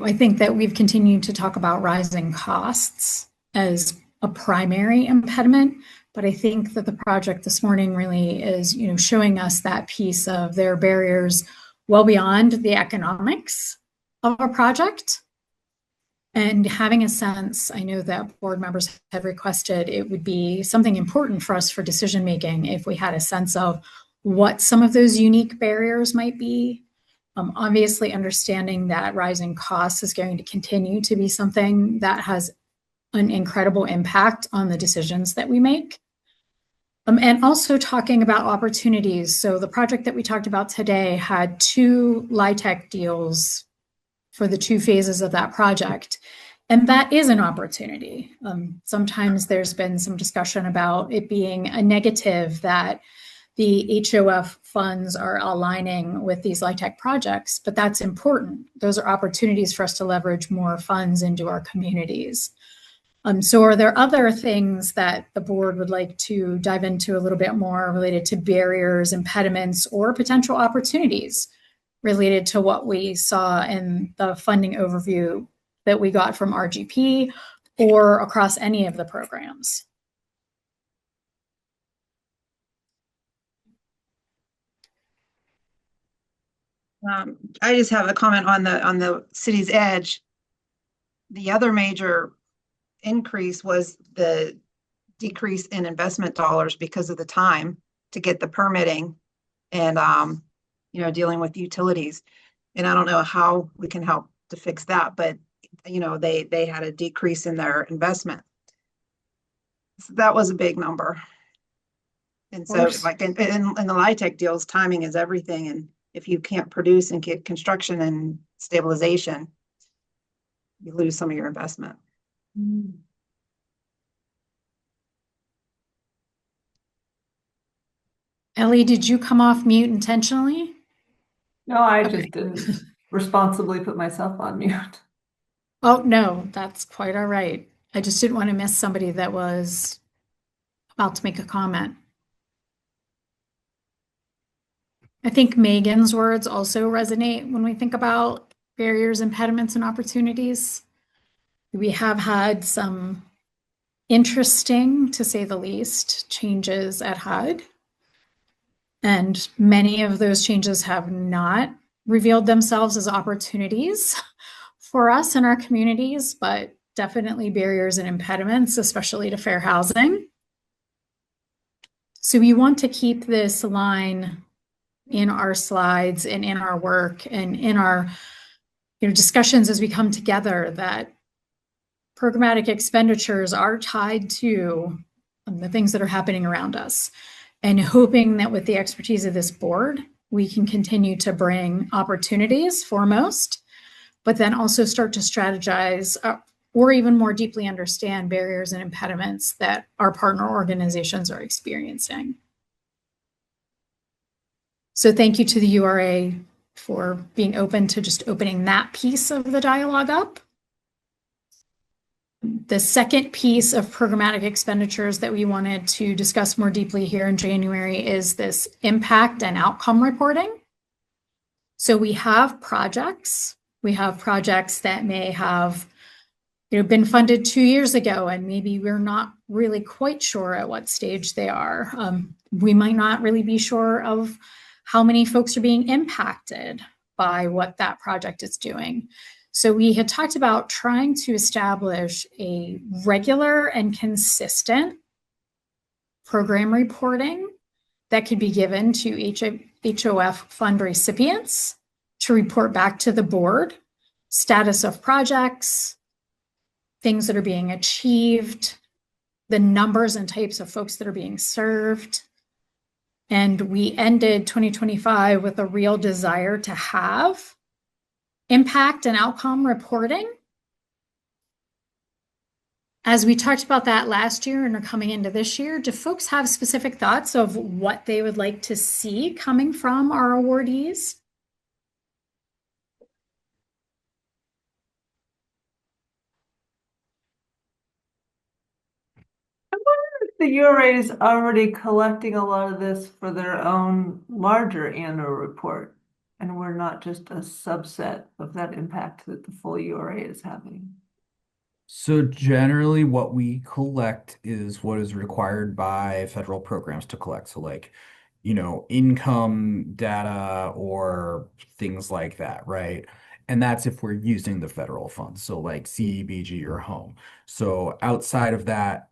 I think that we've continued to talk about rising costs as a primary impediment, but I think that the project this morning really is, showing us that piece of their barriers well beyond the economics of a project. And having a sense, I know that board members have requested it would be something important for us for decision making if we had a sense of what some of those unique barriers might be. Obviously, understanding that rising costs is going to continue to be something that has an incredible impact on the decisions that we make. And also talking about opportunities. So the project that we talked about today had 2 LIHTC deals for the 2 phases of that project. And that is an opportunity. Sometimes there's been some discussion about it being a negative that the HOF funds are aligning with these LIHTC projects, but that's important. Those are opportunities for us to leverage more funds into our communities. So are there other things that the board would like to dive into a little bit more related to barriers, impediments, or potential opportunities related to what we saw in the funding overview that we got from RGP or across any of the programs? I just have a comment on the city's edge. The other major increase was the decrease in investment dollars because of the time to get the permitting and dealing with utilities. And I don't know how we can help to fix that, but they had a decrease in their investment. So that was a big number. And so like in the LIHTC deals, timing is everything. And if you can't produce and get construction and stabilization, you lose some of your investment. Ellie, did you come off mute intentionally? No, I just didn't responsibly put myself on mute. Oh, no, that's quite all right. I just didn't want to miss somebody that was about to make a comment. I think Megan's words also resonate when we think about barriers, impediments, and opportunities. We have had some interesting, to say the least, changes at HUD. And many of those changes have not revealed themselves as opportunities for us in our communities, but definitely barriers and impediments, especially to fair housing. So we want to keep this line in our slides and in our work and in our discussions as we come together, that programmatic expenditures are tied to the things that are happening around us, and hoping that with the expertise of this board, we can continue to bring opportunities foremost, but then also start to strategize or even more deeply understand barriers and impediments that our partner organizations are experiencing. So thank you to the URA for being open to just opening that piece of the dialogue up. The second piece of programmatic expenditures that we wanted to discuss more deeply here in January is this impact and outcome reporting. So we have projects that may have been funded 2 years ago, and maybe we're not really quite sure at what stage they are. We might not really be sure of how many folks are being impacted by what that project is doing. So we had talked about trying to establish a regular and consistent program reporting that could be given to HOF fund recipients to report back to the board, status of projects, things that are being achieved, the numbers and types of folks that are being served. And we ended 2025 with a real desire to have impact and outcome reporting. As we talked about that last year and are coming into this year, do folks have specific thoughts of what they would like to see coming from our awardees? I wonder if the URA is already collecting a lot of this for their own larger annual report, and we're not just a subset of that impact that the full URA is having. So generally what we collect is what is required by federal programs to collect. So like, income data or things like that, right? And that's if we're using the federal funds. So like CEBG or home. So outside of that,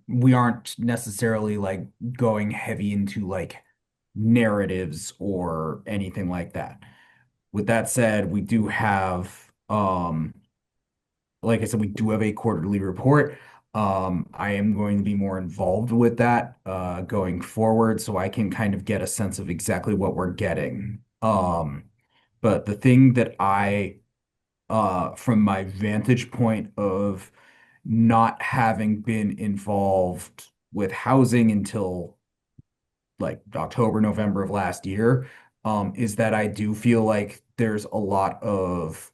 we aren't necessarily like going heavy into like narratives or anything like that. With that said, we do have, like I said, we do have a quarterly report. I am going to be more involved with that going forward, so I can kind of get a sense of exactly what we're getting. But the thing that from my vantage point of not having been involved with housing until like October, November of last year, is that I do feel like there's a lot of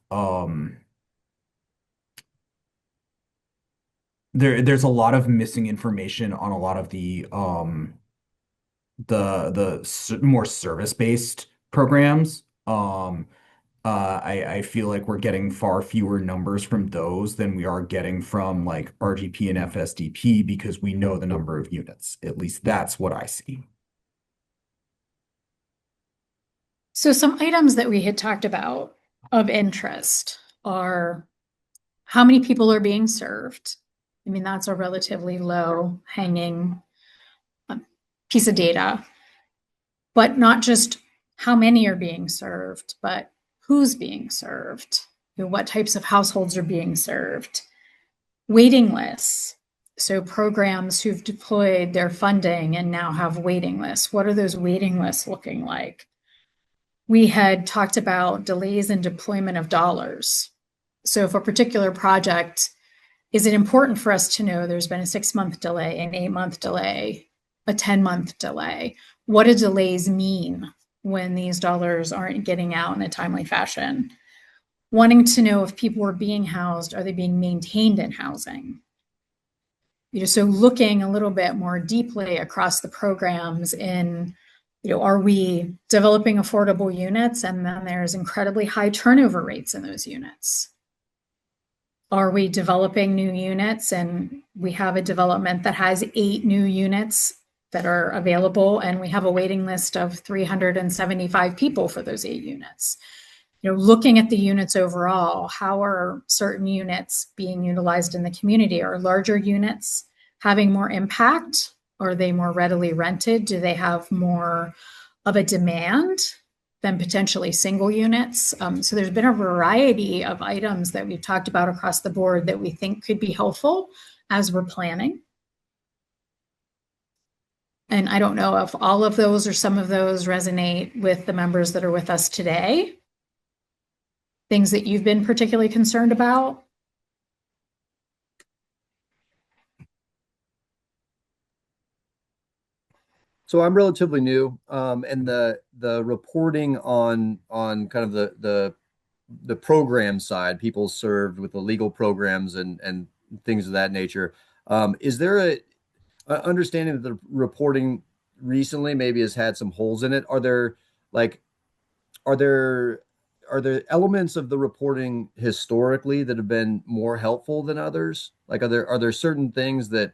there's a lot of missing information on a lot of the more service-based programs. I feel like we're getting far fewer numbers from those than we are getting from like RGP and FSDP because we know the number of units. At least that's what I see. So some items that we had talked about of interest are how many people are being served. I mean, that's a relatively low hanging piece of data, but not just how many are being served, but who's being served, what types of households are being served, waiting lists. So programs who've deployed their funding and now have waiting lists. What are those waiting lists looking like? We had talked about delays in deployment of dollars. So if a particular project, is it important for us to know there's been a 6-month delay, an 8-month delay, a 10-month delay? What do delays mean when these dollars aren't getting out in a timely fashion? Wanting to know if people are being housed, are they being maintained in housing? So looking a little bit more deeply across the programs in, are we developing affordable units and then there's incredibly high turnover rates in those units? Are we developing new units and we have a development that has 8 new units that are available, and we have a waiting list of 375 people for those 8 units. Looking at the units overall, how are certain units being utilized in the community? Are larger units having more impact? Are they more readily rented? Do they have more of a demand than potentially single units? So there's been a variety of items that we've talked about across the board that we think could be helpful as we're planning. And I don't know if all of those or some of those resonate with the members that are with us today. Things that you've been particularly concerned about. So I'm relatively new, and the reporting on kind of the program side, people served with the legal programs and things of that nature. Is there a understanding that the reporting recently maybe has had some holes in it? Are there are there elements of the reporting historically that have been more helpful than others? Like, are there certain things that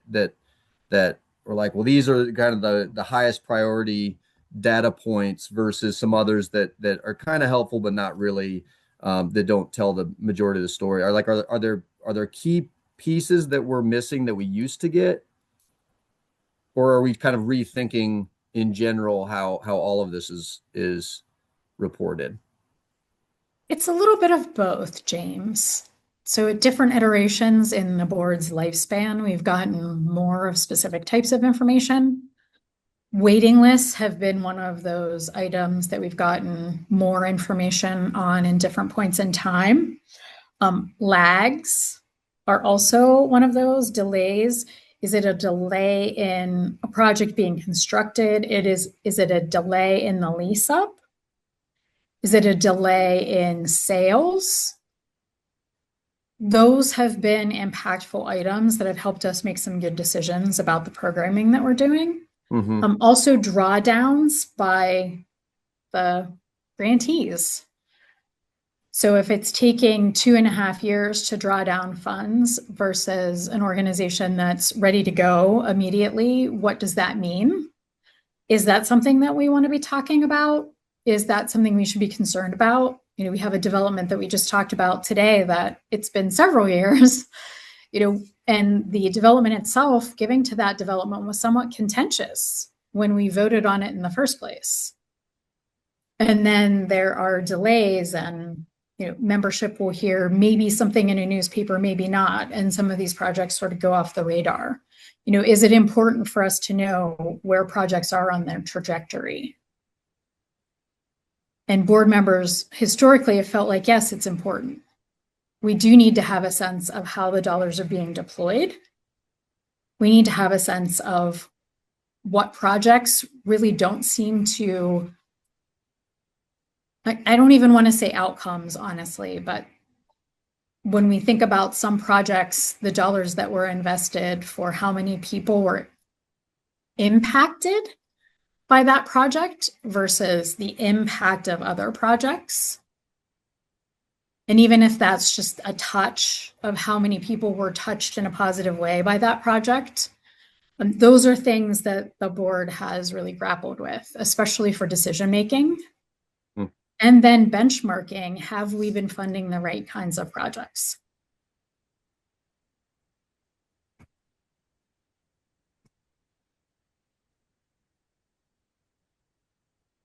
were like, well, these are kind of the highest priority data points versus some others that are kind of helpful but not really, that don't tell the majority of the story? Are there key pieces that we're missing that we used to get, or are we kind of rethinking in general how all of this is reported? It's a little bit of both, James. So at different iterations in the board's lifespan, we've gotten more of specific types of information. Waiting lists have been one of those items that we've gotten more information on in different points in time. Lags are also one of those. Delays. Is it a delay in a project being constructed? Is it a delay in the lease up? Is it a delay in sales? Those have been impactful items that have helped us make some good decisions about the programming that we're doing. Mm-hmm. Also drawdowns by the grantees. So if it's taking 2.5 years to draw down funds versus an organization that's ready to go immediately, what does that mean? Is that something that we want to be talking about? Is that something we should be concerned about? We have a development that we just talked about today that it's been several years, and the development itself, giving to that development was somewhat contentious when we voted on it in the first place. And then there are delays, and membership will hear maybe something in a newspaper, maybe not. And some of these projects sort of go off the radar. Is it important for us to know where projects are on their trajectory? And board members historically have felt like, yes, it's important. We do need to have a sense of how the dollars are being deployed. We need to have a sense of what projects really don't seem to, I don't even want to say outcomes, honestly, but when we think about some projects, the dollars that were invested for how many people were impacted by that project versus the impact of other projects. And even if that's just a touch of how many people were touched in a positive way by that project, those are things that the board has really grappled with, especially for decision making. And then benchmarking, have we been funding the right kinds of projects?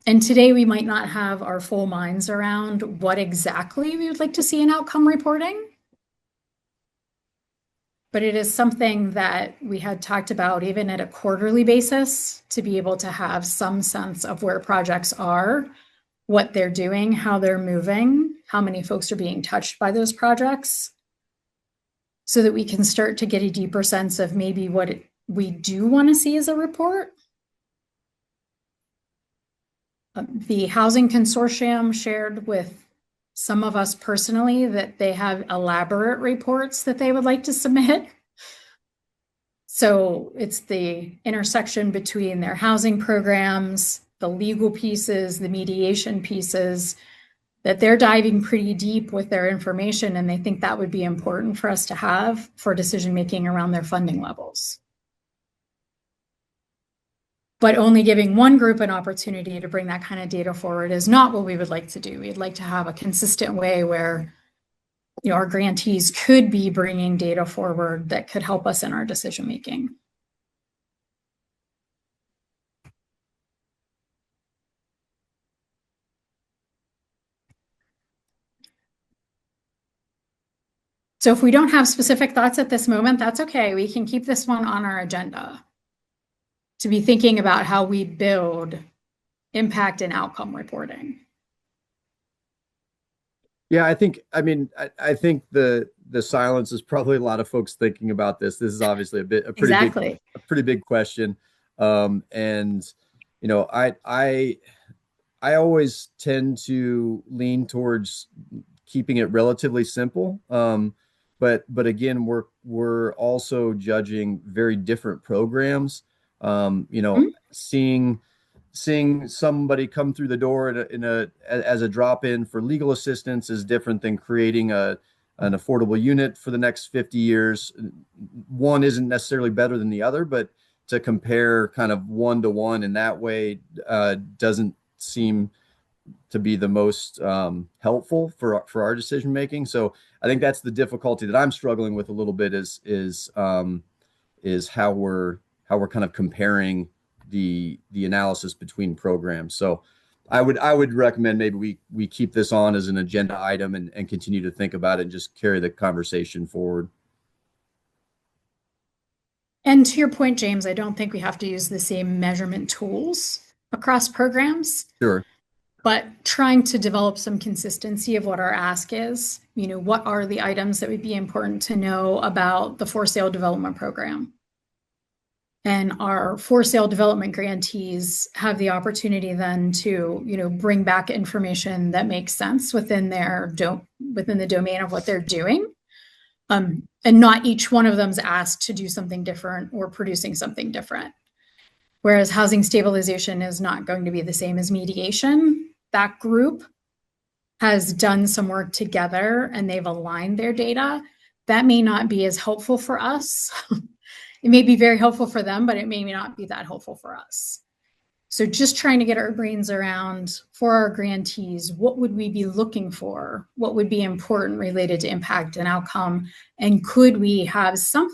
And today we might not have our full minds around what exactly we would like to see in outcome reporting. But it is something that we had talked about even at a quarterly basis, to be able to have some sense of where projects are, what they're doing, how they're moving, how many folks are being touched by those projects, so that we can start to get a deeper sense of maybe what we do want to see as a report. The Housing Consortium shared with some of us personally that they have elaborate reports that they would like to submit. So it's the intersection between their housing programs, the legal pieces, the mediation pieces, that they're diving pretty deep with their information, and they think that would be important for us to have for decision making around their funding levels. But only giving one group an opportunity to bring that kind of data forward is not what we would like to do. We'd like to have a consistent way where our grantees could be bringing data forward that could help us in our decision making. So if we don't have specific thoughts at this moment, that's okay. We can keep this one on our agenda to be thinking about how we build impact and outcome reporting. Yeah, I think the silence is probably a lot of folks thinking about this. This is obviously a pretty big question. And I always tend to lean towards keeping it relatively simple. But again, we're also judging very different programs. Seeing somebody come through the door as a drop-in for legal assistance is different than creating an affordable unit for the next 50 years. One isn't necessarily better than the other, but to compare kind of one to one in that way doesn't seem to be the most helpful for our decision making. So I think that's the difficulty that I'm struggling with a little bit is how we're kind of comparing the analysis between programs. So I would recommend maybe we keep this on as an agenda item and continue to think about it and just carry the conversation forward. And to your point, James, I don't think we have to use the same measurement tools across programs. Sure. But trying to develop some consistency of what our ask is. What are the items that would be important to know about the for sale development program? And our for sale development grantees have the opportunity then to, bring back information that makes sense within the domain of what they're doing. And not each one of them is asked to do something different or producing something different. Whereas housing stabilization is not going to be the same as mediation. That group has done some work together and they've aligned their data. That may not be as helpful for us. It may be very helpful for them, but it may not be that helpful for us. So just trying to get our brains around for our grantees, what would we be looking for? What would be important related to impact and outcome? And could we have some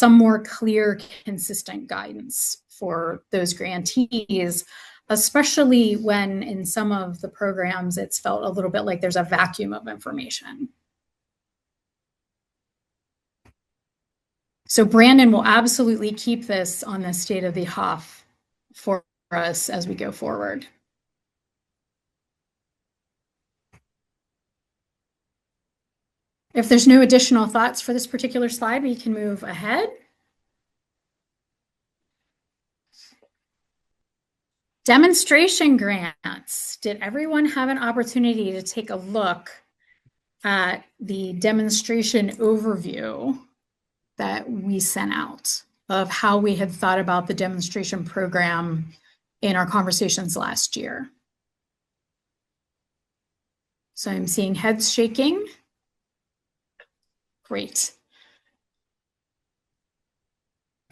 more clear, consistent guidance for those grantees, especially when in some of the programs, it's felt a little bit like there's a vacuum of information. So Brandon will absolutely keep this on the state of the HOF for us as we go forward. If there's no additional thoughts for this particular slide, we can move ahead. Demonstration grants. Did everyone have an opportunity to take a look at the demonstration overview that we sent out of how we had thought about the demonstration program in our conversations last year? So I'm seeing heads shaking. Great.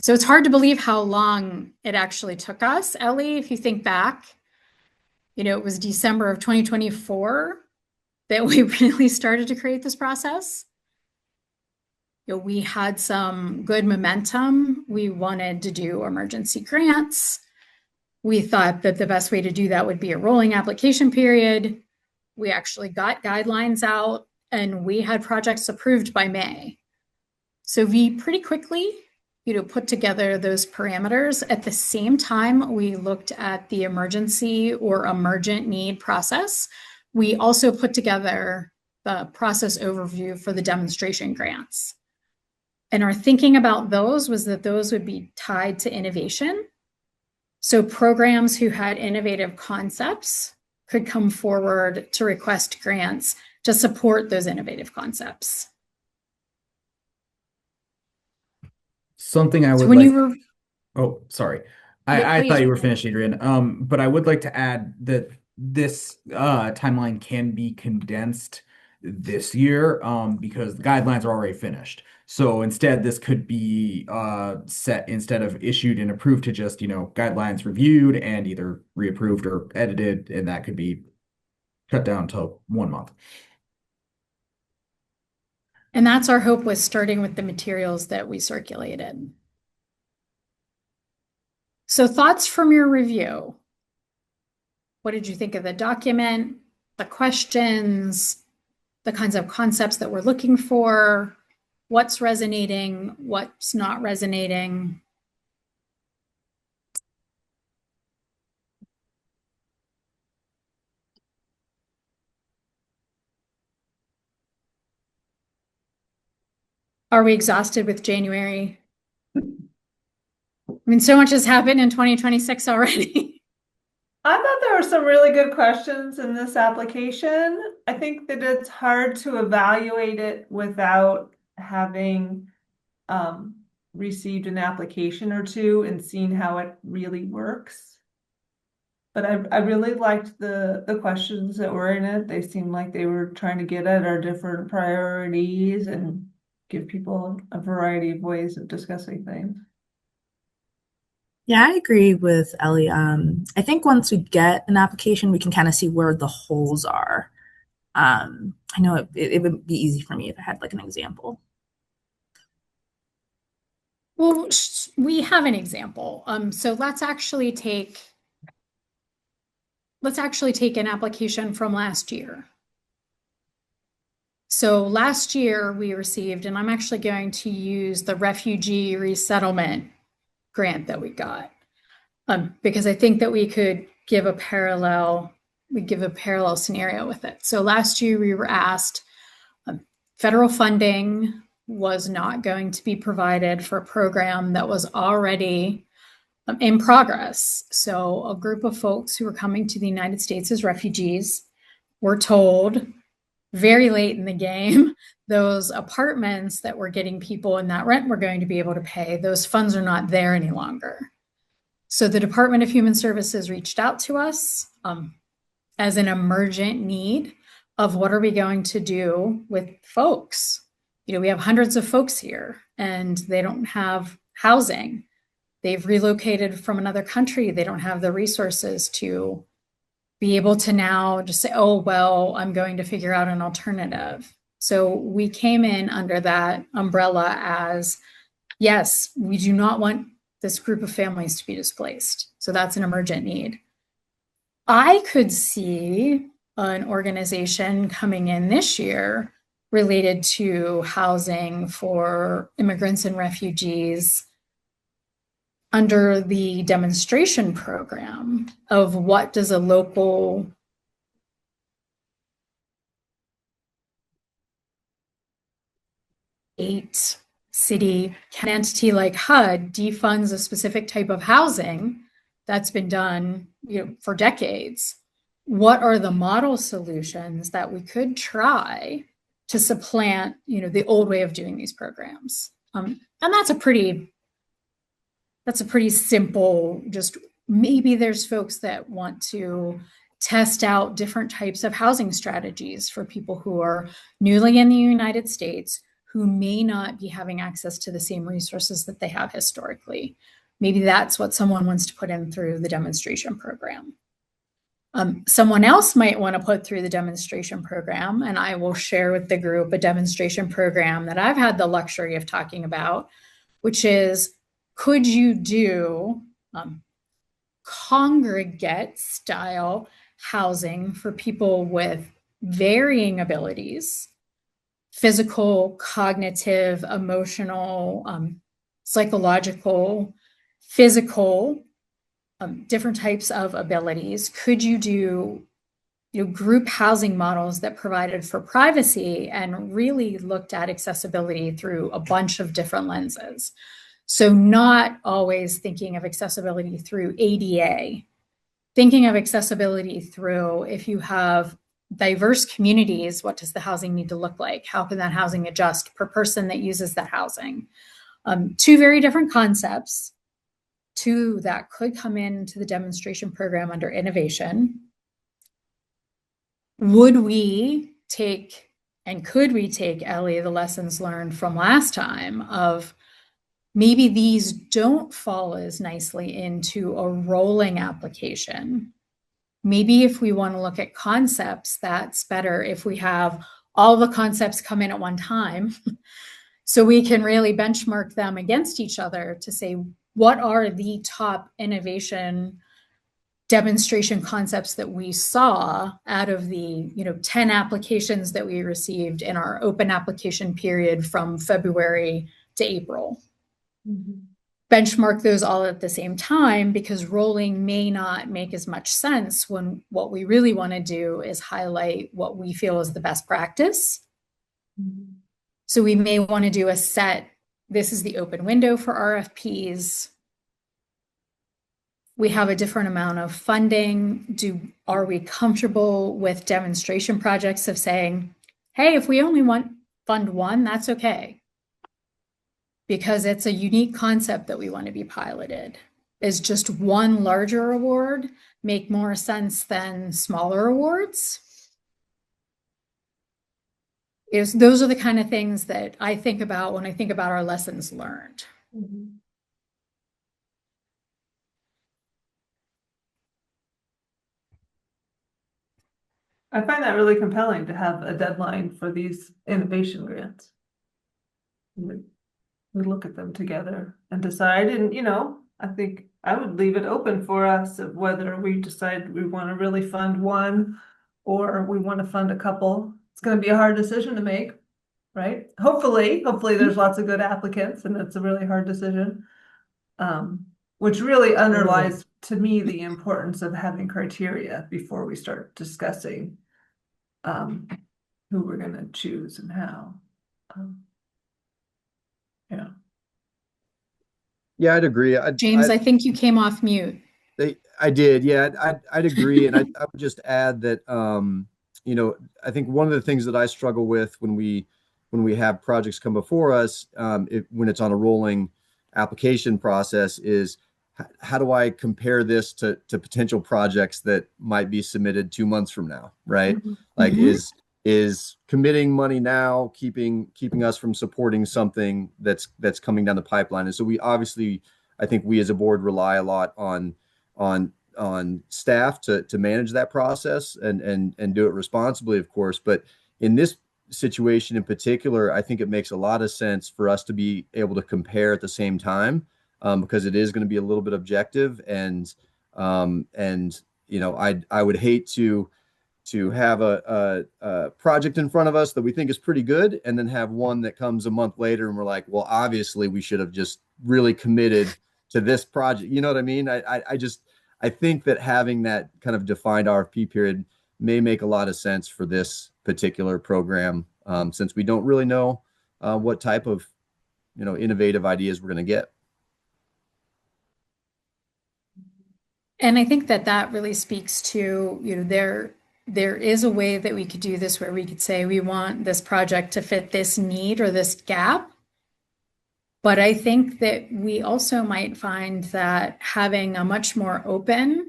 So it's hard to believe how long it actually took us. Ellie, if you think back, it was December of 2024 that we really started to create this process. We had some good momentum. We wanted to do emergency grants. We thought that the best way to do that would be a rolling application period. We actually got guidelines out and we had projects approved by May. So we pretty quickly, put together those parameters. At the same time, we looked at the emergency or emergent need process. We also put together the process overview for the demonstration grants. And our thinking about those was that those would be tied to innovation. So programs who had innovative concepts could come forward to request grants to support those innovative concepts. Something I would oh, sorry. I thought you were finished, Adrian. But I would like to add that this timeline can be condensed this year because the guidelines are already finished. So instead, this could be set instead of issued and approved to just, guidelines reviewed and either reapproved or edited, and that could be cut down to 1 month. And that's our hope with starting with the materials that we circulated. So thoughts from your review. What did you think of the document, the questions, the kinds of concepts that we're looking for? What's resonating? What's not resonating? Are we exhausted with January? I mean, so much has happened in 2026 already. I thought there were some really good questions in this application. I think that it's hard to evaluate it without having received an application or two and seen how it really works. But I really liked the questions that were in it. They seemed like they were trying to get at our different priorities and give people a variety of ways of discussing things. Yeah, I agree with Ellie. I think once we get an application, we can kind of see where the holes are. I know it would be easy for me if I had like an example. Well, we have an example. So let's actually take an application from last year. So last year we received, and I'm actually going to use the refugee resettlement grant that we got, because I think that we could give a parallel scenario with it. So last year we were asked, federal funding was not going to be provided for a program that was already in progress. So a group of folks who were coming to the United States as refugees were told very late in the game, those apartments that were getting people and that rent we're going to be able to pay, those funds are not there any longer. So the Department of Human Services reached out to us as an emergent need of what are we going to do with folks? We have hundreds of folks here and they don't have housing. They've relocated from another country. They don't have the resources to be able to now just say, oh, well, I'm going to figure out an alternative. So we came in under that umbrella as, yes, we do not want this group of families to be displaced. So that's an emergent need. I could see an organization coming in this year related to housing for immigrants and refugees under the demonstration program of what does a local city entity like HUD defunds a specific type of housing that's been done for decades. What are the model solutions that we could try to supplant the old way of doing these programs? And that's a pretty simple, just maybe there's folks that want to test out different types of housing strategies for people who are newly in the United States who may not be having access to the same resources that they have historically. Maybe that's what someone wants to put in through the demonstration program. Someone else might want to put through the demonstration program, and I will share with the group a demonstration program that I've had the luxury of talking about, which is, could you do congregate style housing for people with varying abilities, physical, cognitive, emotional, psychological, physical, different types of abilities? Could you do group housing models that provided for privacy and really looked at accessibility through a bunch of different lenses? So not always thinking of accessibility through ADA, thinking of accessibility through, if you have diverse communities, what does the housing need to look like? How can that housing adjust per person that uses that housing? Two very different concepts, two that could come into the demonstration program under innovation. Would we take And could we take, Ellie, the lessons learned from last time of maybe these don't fall as nicely into a rolling application. Maybe if we want to look at concepts, that's better if we have all the concepts come in at one time. So we can really benchmark them against each other to say, what are the top innovation demonstration concepts that we saw out of the 10 applications that we received in our open application period from February to April. Mm-hmm. Benchmark those all at the same time, because rolling may not make as much sense when what we really want to do is highlight what we feel is the best practice. Mm-hmm. So we may want to do a set, this is the open window for RFPs. We have a different amount of funding. Are we comfortable with demonstration projects of saying, hey, if we only want fund one, that's okay. Because it's a unique concept that we want to be piloted. Is just one larger award make more sense than smaller awards? Those are the kind of things that I think about when I think about our lessons learned. Mm-hmm. I find that really compelling to have a deadline for these innovation grants. We look at them together and decide, and I think I would leave it open for us of whether we decide we want to really fund one or we want to fund a couple. It's going to be a hard decision to make, right? Hopefully there's lots of good applicants and it's a really hard decision. Which really underlies to me the importance of having criteria before we start discussing who we're going to choose and how. Yeah. Yeah, I'd agree. James, I think you came off mute. I did. Yeah, I'd agree. And I would just add that, I think one of the things that I struggle with when we have projects come before us, when it's on a rolling application process, is how do I compare this to potential projects that might be submitted 2 months from now, right? Mm-hmm. Like, is committing money now keeping us from supporting something that's coming down the pipeline? And so I think we as a board rely a lot on staff to manage that process and do it responsibly, of course. But in this situation in particular, I think it makes a lot of sense for us to be able to compare at the same time, because it is going to be a little bit objective. And I would hate to have a project in front of us that we think is pretty good, and then have one that comes a month later and we're like, well, obviously we should have just really committed to this project. You know what I mean? I think that having that kind of defined RFP period may make a lot of sense for this particular program, since we don't really know what type of innovative ideas we're going to get. And I think that really speaks to, there is a way that we could do this where we could say we want this project to fit this need or this gap. But I think that we also might find that having a much more open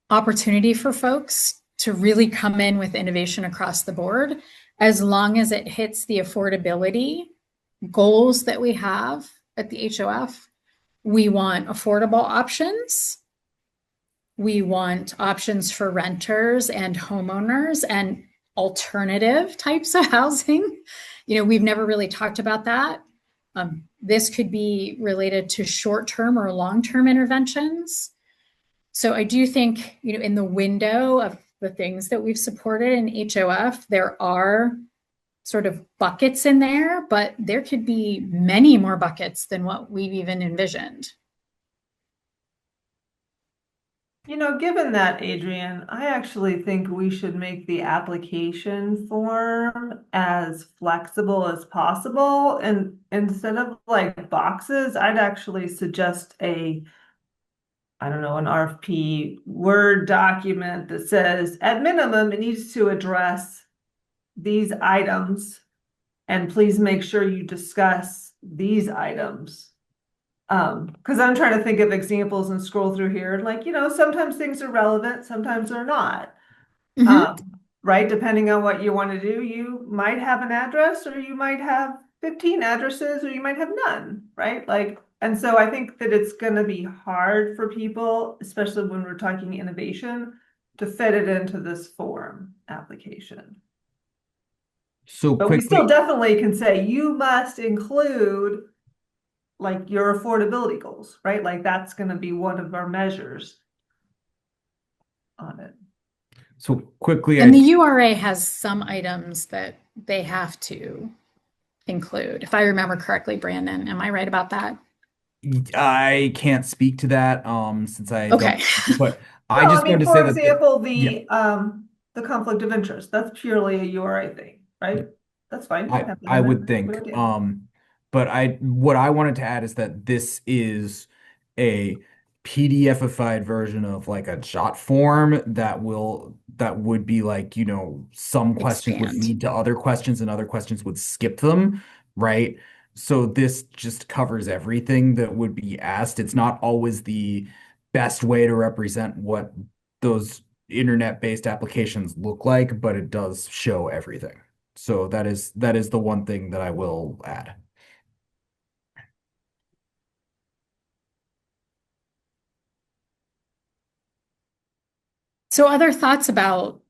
opportunity for folks to really come in with innovation across the board, as long as it hits the affordability goals that we have at the HOF. We want affordable options. We want options for renters and homeowners and alternative types of housing. We've never really talked about that. This could be related to short-term or long-term interventions. So I do think, in the window of the things that we've supported in HOF, there are sort of buckets in there, but there could be many more buckets than what we've even envisioned. Given that, Adrienne, I actually think we should make the application form as flexible as possible. And instead of like boxes, I'd actually suggest an RFP Word document that says, at minimum, it needs to address these items, and please make sure you discuss these items. Because I'm trying to think of examples and scroll through here, and sometimes things are relevant, sometimes they're not. right? Depending on what you want to do, you might have an address, or you might have 15 addresses, or you might have none, right? Like, and so I think that it's going to be hard for people, especially when we're talking innovation, to fit it into this form application. So But we still quickly, definitely can say you must include like your affordability goals, right? Like that's going to be one of our measures on it. so quickly, And the URA has some items that they have to include, if I remember correctly, Brandon. Am I right about that? I can't speak to that since I Okay. don't, but I No, I just mean, wanted to for say that example, yeah, the conflict of interest, that's purely a URA thing, right? That's fine. You can have that I in there. would No think. idea. But what I wanted to add is that this is a PDFified version of like a jot form that would be like, some questions would Expand. lead to other questions and other questions would skip them, right? So this just covers everything that would be asked. It's not always the best way to represent what those internet-based applications look like, but it does show everything. So that is the one thing that I will add. So other thoughts about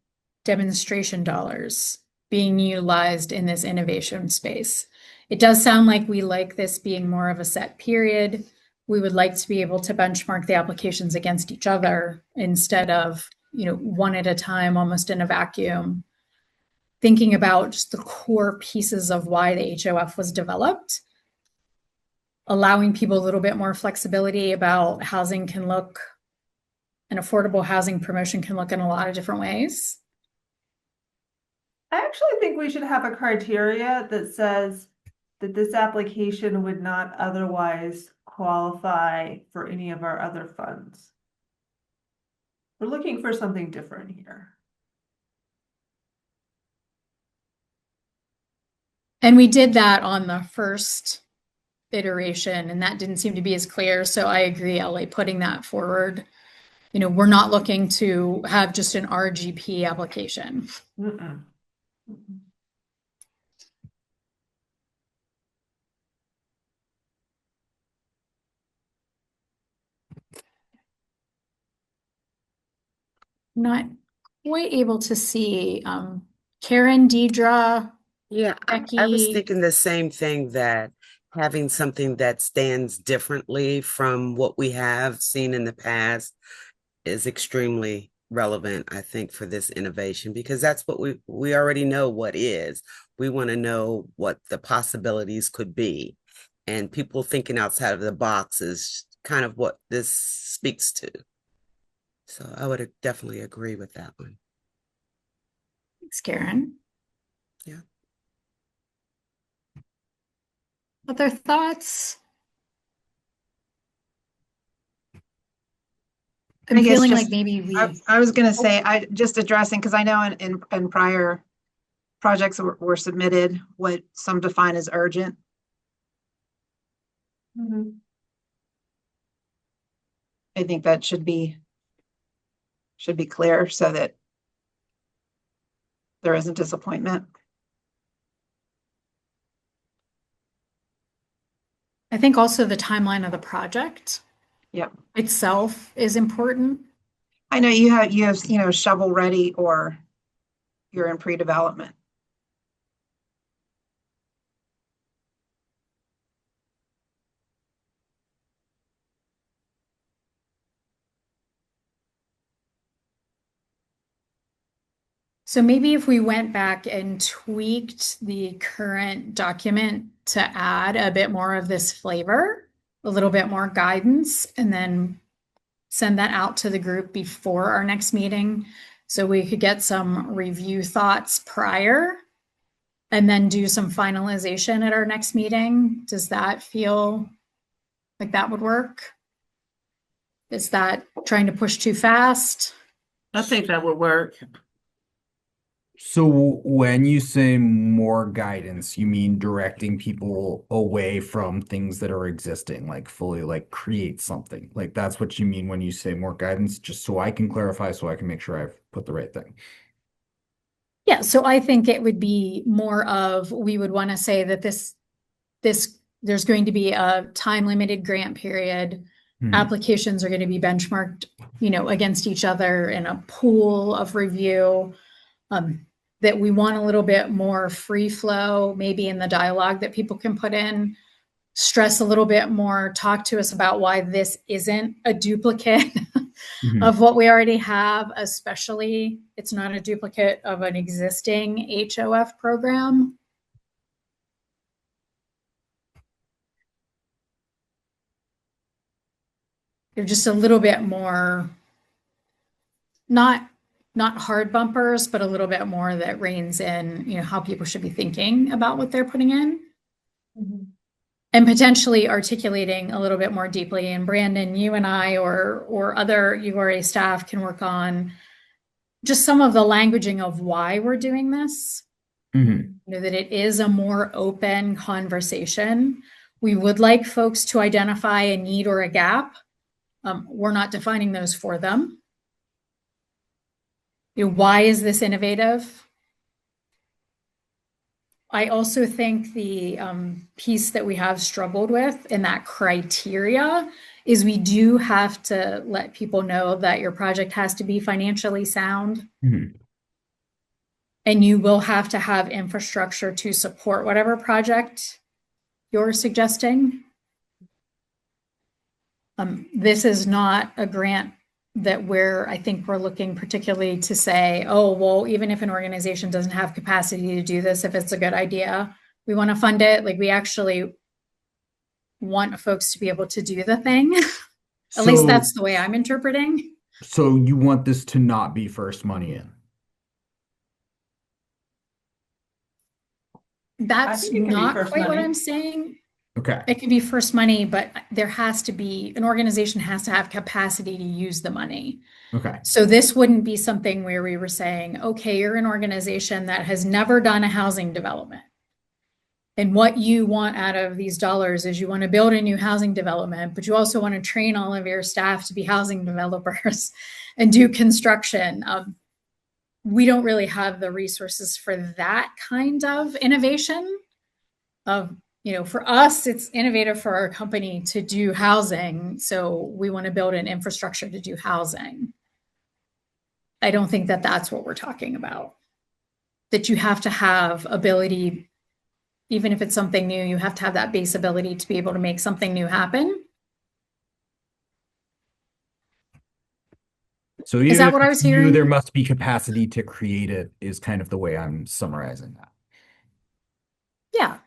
demonstration dollars being utilized in this innovation space? It does sound like we like this being more of a set period. We would like to be able to benchmark the applications against each other instead of, one at a time, almost in a vacuum. Thinking about just the core pieces of why the HOF was developed, allowing people a little bit more flexibility about housing can look, an affordable housing promotion can look in a lot of different ways. I actually think we should have a criteria that says that this application would not otherwise qualify for any of our other funds. We're looking for something different here. And we did that on the first iteration, and that didn't seem to be as clear. So I agree, Ellie, putting that forward. We're not looking to have just an RGP application. Mm-mm. Mm-mm. Not quite able to see. Karen, Deidre, Yeah, I was Becky. thinking the same thing, that having something that stands differently from what we have seen in the past is extremely relevant, I think, for this innovation, because that's what we already know what is. We want to know what the possibilities could be. And people thinking outside of the box is kind of what this speaks to. So I would definitely agree with that one. Thanks, Karen. Yeah. Other thoughts? I'm I guess feeling just like maybe we. I was going to say, I just addressing, because I know in prior projects were submitted what some define as urgent. Mhm. I think that should be clear so that there isn't disappointment. I think also the timeline of the project Yep. itself is important. I know you have shovel ready or you're in pre-development. So maybe if we went back and tweaked the current document to add a bit more of this flavor, a little bit more guidance, and then send that out to the group before our next meeting so we could get some review thoughts prior and then do some finalization at our next meeting. Does that feel like that would work? Is that trying to push too fast? I think that would work. So when you say more guidance, you mean directing people away from things that are existing, like fully like create something. Like that's what you mean when you say more guidance, just so I can clarify, so I can make sure I've put the right thing. Yeah, so I think it would be more of, we would want to say that there's going to be a time limited grant period. Applications are going to be benchmarked, against each other in a pool of review. That we want a little bit more free flow, maybe in the dialogue that people can put in, stress a little bit more, talk to us about why this isn't a duplicate of what we already have, especially it's not a duplicate of an existing HOF program. They're just a little bit more, not hard bumpers, but a little bit more that reins in, how people should be thinking about what they're putting in. And potentially articulating a little bit more deeply. And Brandon, you and I or other URA staff can work on just some of the languaging of why we're doing this. That it is a more open conversation. We would like folks to identify a need or a gap. We're not defining those for them. Why is this innovative? I also think the piece that we have struggled with in that criteria is we do have to let people know that your project has to be financially sound. And you will have to have infrastructure to support whatever project you're suggesting. This is not a grant that I think we're looking particularly to say, oh, well, even if an organization doesn't have capacity to do this, if it's a good idea, we want to fund it. Like, we actually want folks to be able to do the thing. At least that's the way I'm interpreting. So you want this to not be first money in? That's not quite what I'm saying. Okay. It can be first money, but there has to be, an organization has to have capacity to use the money. Okay. So this wouldn't be something where we were saying, okay, you're an organization that has never done a housing development. And what you want out of these dollars is you want to build a new housing development, but you also want to train all of your staff to be housing developers and do construction. We don't really have the resources for that kind of innovation. For us, it's innovative for our company to do housing. So we want to build an infrastructure to do housing. I don't think that that's what we're talking about. That you have to have ability, even if it's something new, you have to have that base ability to be able to make something new happen. So is that what I was hearing? There must be capacity to create it, is kind of the way I'm summarizing that. Yeah.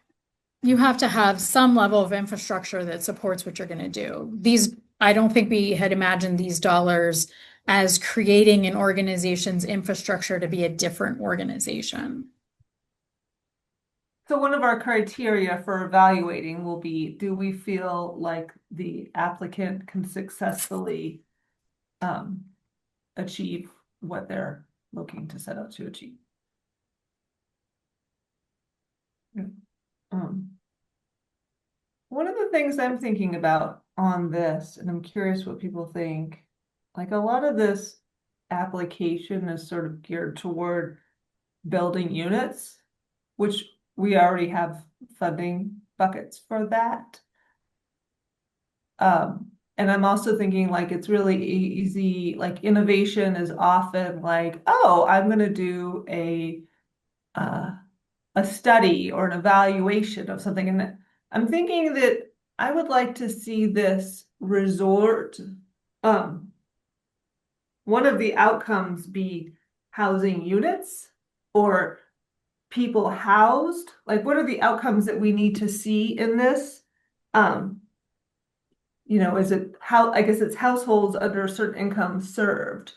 You have to have some level of infrastructure that supports what you're going to do. I don't think we had imagined these dollars as creating an organization's infrastructure to be a different organization. So one of our criteria for evaluating will be, do we feel like the applicant can successfully achieve what they're looking to set out to achieve? One of the things I'm thinking about on this, and I'm curious what people think, like a lot of this application is sort of geared toward building units, which we already have funding buckets for that. And I'm also thinking like it's really easy, like innovation is often like, oh, I'm going to do a study or an evaluation of something. And I'm thinking that I would like to see this resort, one of the outcomes be housing units or people housed. Like, what are the outcomes that we need to see in this? Is it how, I guess it's households under a certain income served,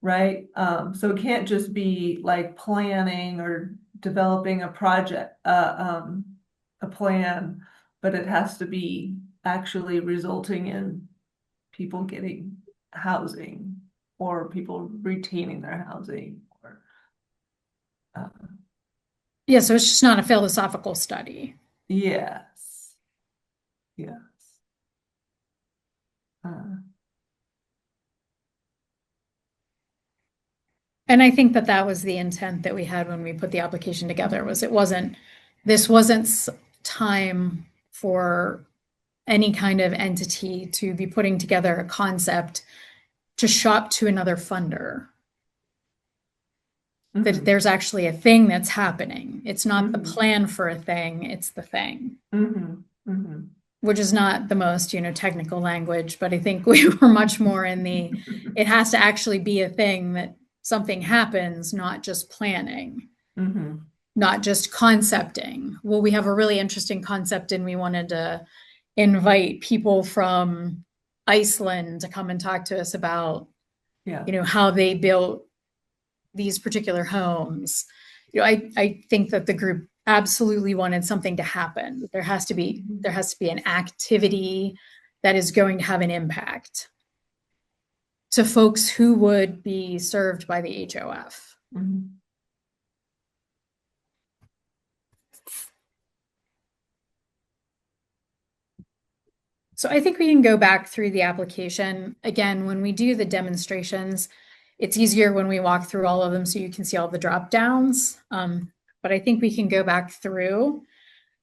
right? So it can't just be like planning or developing a project, a plan, but it has to be actually resulting in people getting housing or people retaining their housing. Yeah, so it's just not a philosophical study. Yes. Yes. And I think that that was the intent that we had when we put the application together, was this wasn't time for any kind of entity to be putting together a concept to shop to another funder. That there's actually a thing that's happening. It's not the plan for a thing, it's the thing. Which is not the most, technical language, but I think we were much more in the, it has to actually be a thing, that something happens, not just planning, not just concepting. Well, we have a really interesting concept and we wanted to invite people from Iceland to come and talk to us about, how they built these particular homes. I think that the group absolutely wanted something to happen. There has to be an activity that is going to have an impact to folks who would be served by the HOF. So I think we can go back through the application. Again, when we do the demonstrations, it's easier when we walk through all of them so you can see all the drop downs. But I think we can go back through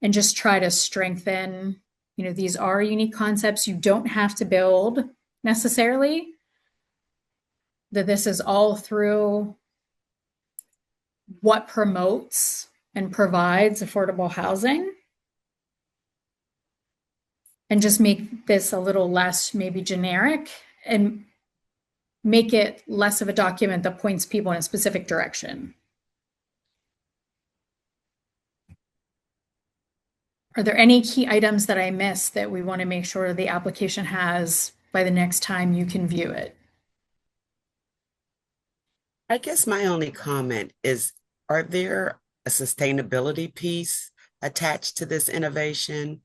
and just try to strengthen, these are unique concepts. You don't have to build necessarily. That this is all through what promotes and provides affordable housing. And just make this a little less maybe generic and make it less of a document that points people in a specific direction. Are there any key items that I missed that we want to make sure the application has by the next time you can view it? I guess my only comment is, are there a sustainability piece attached to this innovation?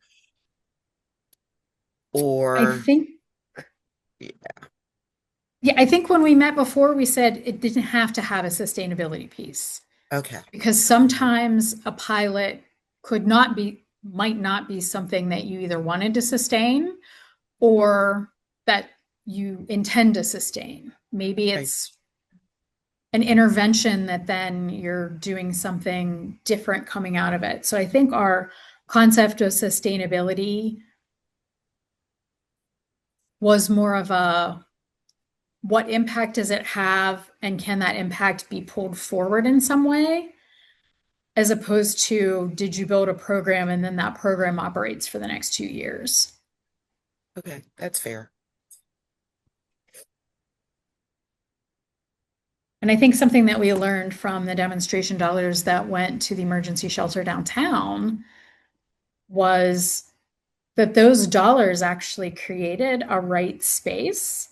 Or I think, I think when we met before, we said it didn't have to have a sustainability piece. Okay. Because sometimes a pilot might not be something that you either wanted to sustain or that you intend to sustain. Maybe it's an intervention that then you're doing something different coming out of it. So I think our concept of sustainability was more of a, what impact does it have, and can that impact be pulled forward in some way, as opposed to, did you build a program and then that program operates for the next 2 years? Okay, that's fair. And I think something that we learned from the demonstration dollars that went to the emergency shelter downtown was that those dollars actually created a right space.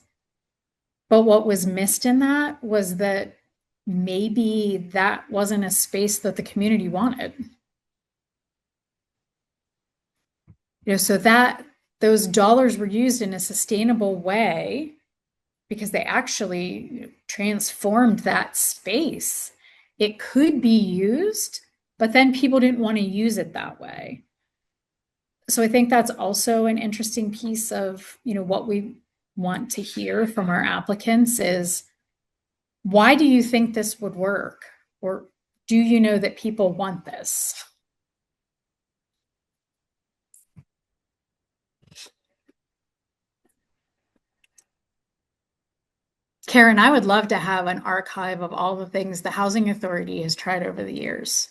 But what was missed in that was that maybe that wasn't a space that the community wanted. So that those dollars were used in a sustainable way because they actually transformed that space. It could be used, but then people didn't want to use it that way. So I think that's also an interesting piece of, what we want to hear from our applicants is, why do you think this would work? Or do you know that people want this? Karen, I would love to have an archive of all the things the Housing Authority has tried over the years.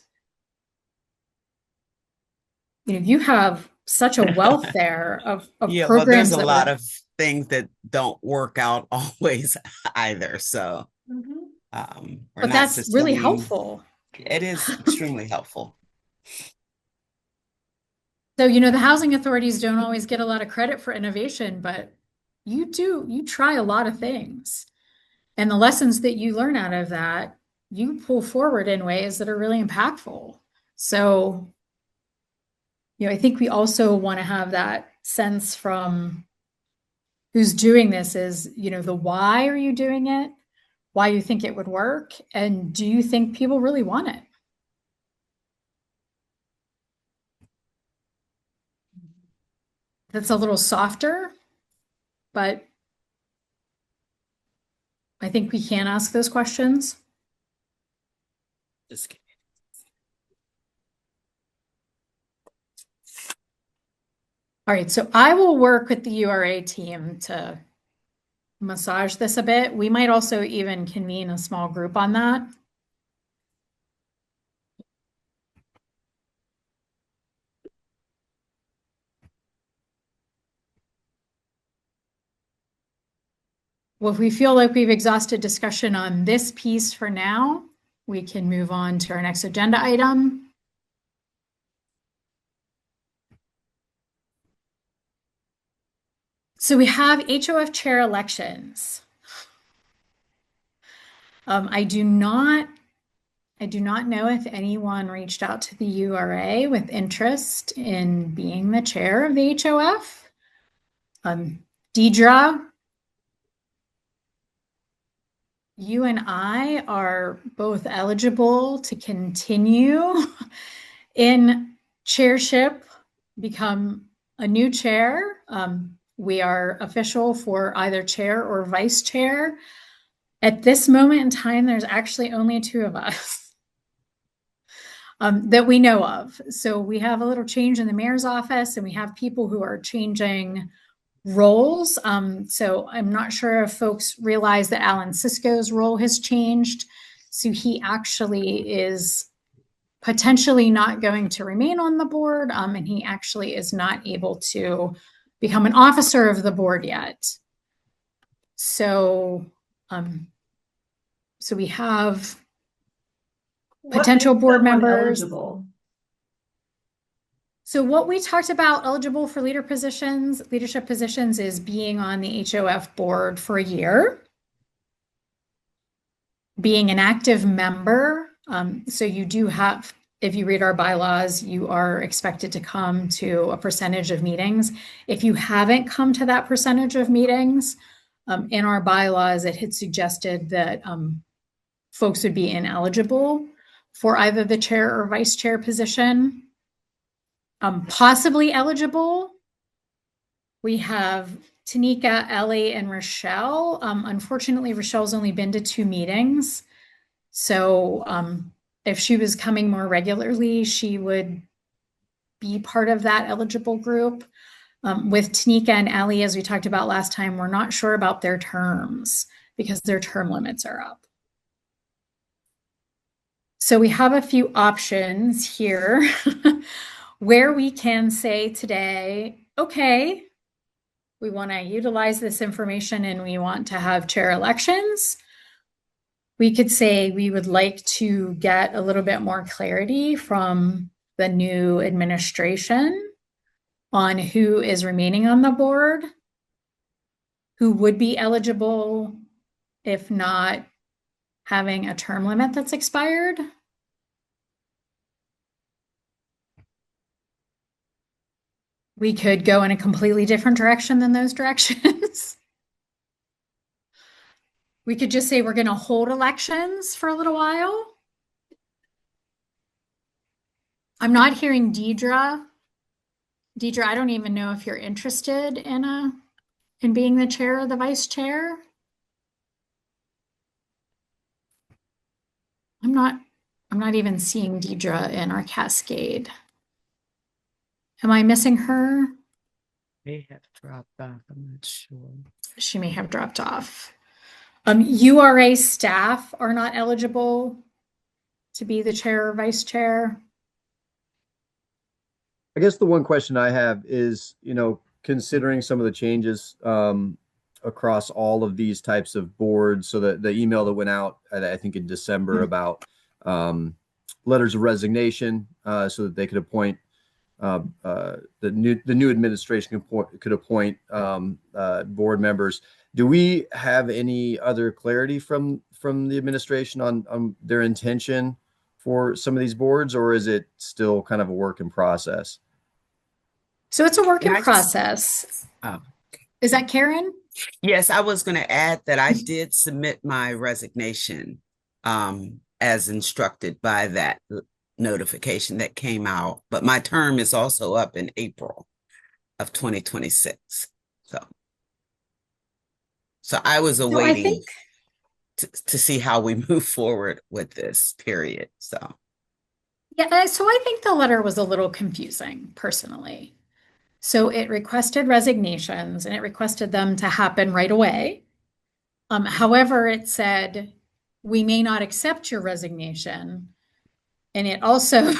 You have such a wealth there of Yeah, well, programs there's a that lot were, of things that don't work out always either. So we're but not that's really sustaining. helpful. It is extremely helpful. So, the housing authorities don't always get a lot of credit for innovation, but you try a lot of things. And the lessons that you learn out of that, you pull forward in ways that are really impactful. So, I think we also want to have that sense from who's doing this is, the why are you doing it? Why you think it would work? And do you think people really want it? That's a little softer, but I think we can ask those questions. Just kidding. All right, so I will work with the URA team to massage this a bit. We might also even convene a small group on that. Well, if we feel like we've exhausted discussion on this piece for now, we can move on to our next agenda item. So we have HOF chair elections. I do not know if anyone reached out to the URA with interest in being the chair of the HOF. Deidre, you and I are both eligible to continue in chairship, become a new chair. We are official for either chair or vice chair. At this moment in time, there's actually only two of us that we know of. So we have a little change in the mayor's office, and we have people who are changing roles. So I'm not sure if folks realize that Alan Sisko's role has changed. So he actually is potentially not going to remain on the board, and he actually is not able to become an officer of the board yet. So, so we have potential board members. Eligible? So what we talked about eligible for leadership positions is being on the HOF board for a year, being an active member. So you do have, if you read our bylaws, you are expected to come to a percentage of meetings. If you haven't come to that percentage of meetings, in our bylaws, it had suggested that folks would be ineligible for either the chair or vice chair position. Possibly eligible, we have Tanika, Ellie, and Rochelle. Unfortunately, Rochelle's only been to 2 meetings. So if she was coming more regularly, she would be part of that eligible group. With Tanika and Ellie, as we talked about last time, we're not sure about their terms because their term limits are up. So we have a few options here where we can say today, okay, we want to utilize this information and we want to have chair elections. We could say we would like to get a little bit more clarity from the new administration on who is remaining on the board, who would be eligible if not having a term limit that's expired. We could go in a completely different direction than those directions. We could just say we're going to hold elections for a little while. I'm not hearing Deidre. Deidre, I don't even know if you're interested in being the chair or the vice chair. I'm not even seeing Deidre in our cascade. Am I missing her? May have dropped off. I'm not sure. She may have dropped off. URA staff are not eligible to be the chair or vice chair. I guess the one question I have is, considering some of the changes across all of these types of boards, so that the email that went out, I think in December about letters of resignation, so that they could appoint the new administration could appoint board members. Do we have any other clarity from the administration on their intention for some of these boards, or is it still kind of a work in process? So it's a work in process. Is that Karen? Yes, I was going to add that I did submit my resignation as instructed by that notification that came out, but my term is also up in April of 2026. So I was awaiting to see how we move forward with this period. So Yeah, so I think the letter was a little confusing personally. So it requested resignations and it requested them to happen right away. However, it said, we may not accept your resignation. And it also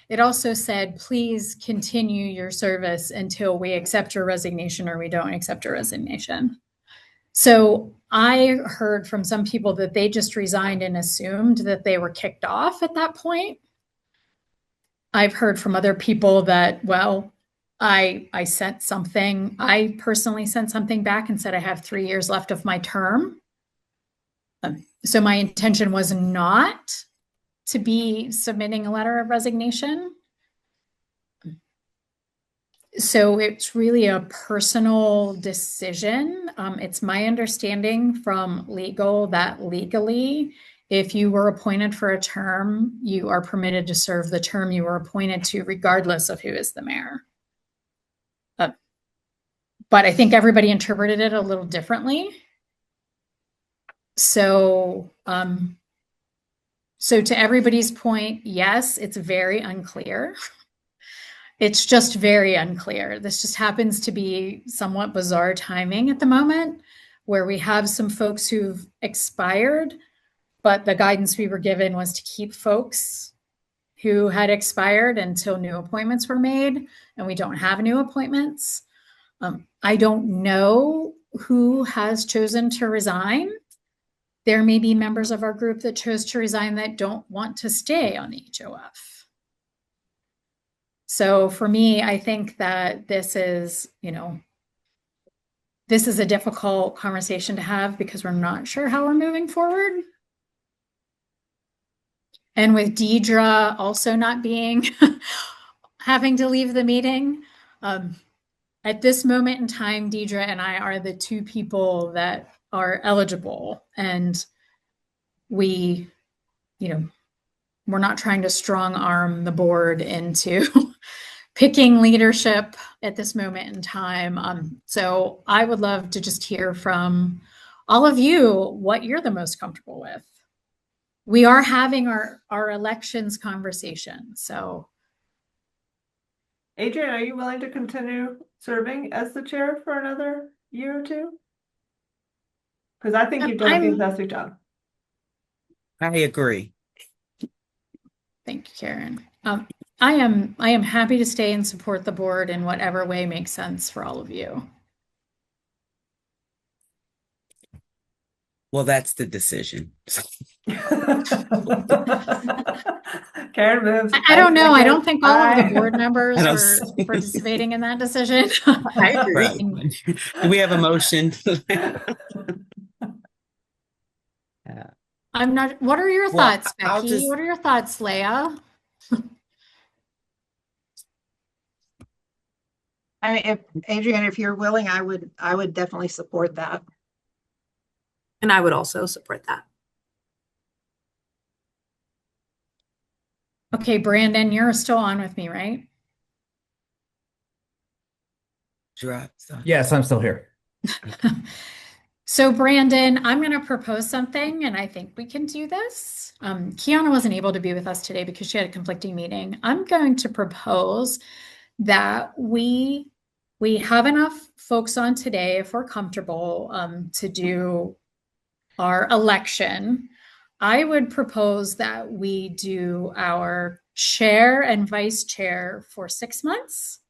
it also said, please continue your service until we accept your resignation or we don't accept your resignation. So I heard from some people that they just resigned and assumed that they were kicked off at that point. I've heard from other people that, well, I sent something, I personally sent something back and said I have 3 years left of my term. So my intention was not to be submitting a letter of resignation. So it's really a personal decision. It's my understanding from legal that legally, if you were appointed for a term, you are permitted to serve the term you were appointed to, regardless of who is the mayor. But I think everybody interpreted it a little differently. So, so to everybody's point, yes, it's very unclear. It's just very unclear. This just happens to be somewhat bizarre timing at the moment, where we have some folks who've expired, but the guidance we were given was to keep folks who had expired until new appointments were made, and we don't have new appointments. I don't know who has chosen to resign. There may be members of our group that chose to resign that don't want to stay on the HOF. So for me, I think that this is, this is a difficult conversation to have because we're not sure how we're moving forward. And with Deidre also not being, having to leave the meeting, at this moment in time, Deidre and I are the two people that are eligible. And we, we're not trying to strong arm the board into picking leadership at this moment in time. So I would love to just hear from all of you what you're the most comfortable with. We are having our elections conversation. So Adrian, are you willing to continue serving as the chair for another year or two? Because I think you've done a fantastic job. I agree. Thank you, Karen. I am happy to stay and support the board in whatever way makes sense for all of you. Well, that's the decision. Karen moves. I don't know. I don't think all of the board members I are don't participating in that decision. I agree. Do we have a motion? I'm not. What are your thoughts, I'll Becky? just- What are your thoughts, Leah? I mean, if Adrian, if you're willing, I would definitely support that. And I would also support that. Okay, Brandon, you're still on with me, right? Yes, I'm still here. So Brandon, I'm going to propose something, and I think we can do this. Kiana wasn't able to be with us today because she had a conflicting meeting. I'm going to propose that we have enough folks on today, if we're comfortable, to do our election. I would propose that we do our chair and vice chair for 6 months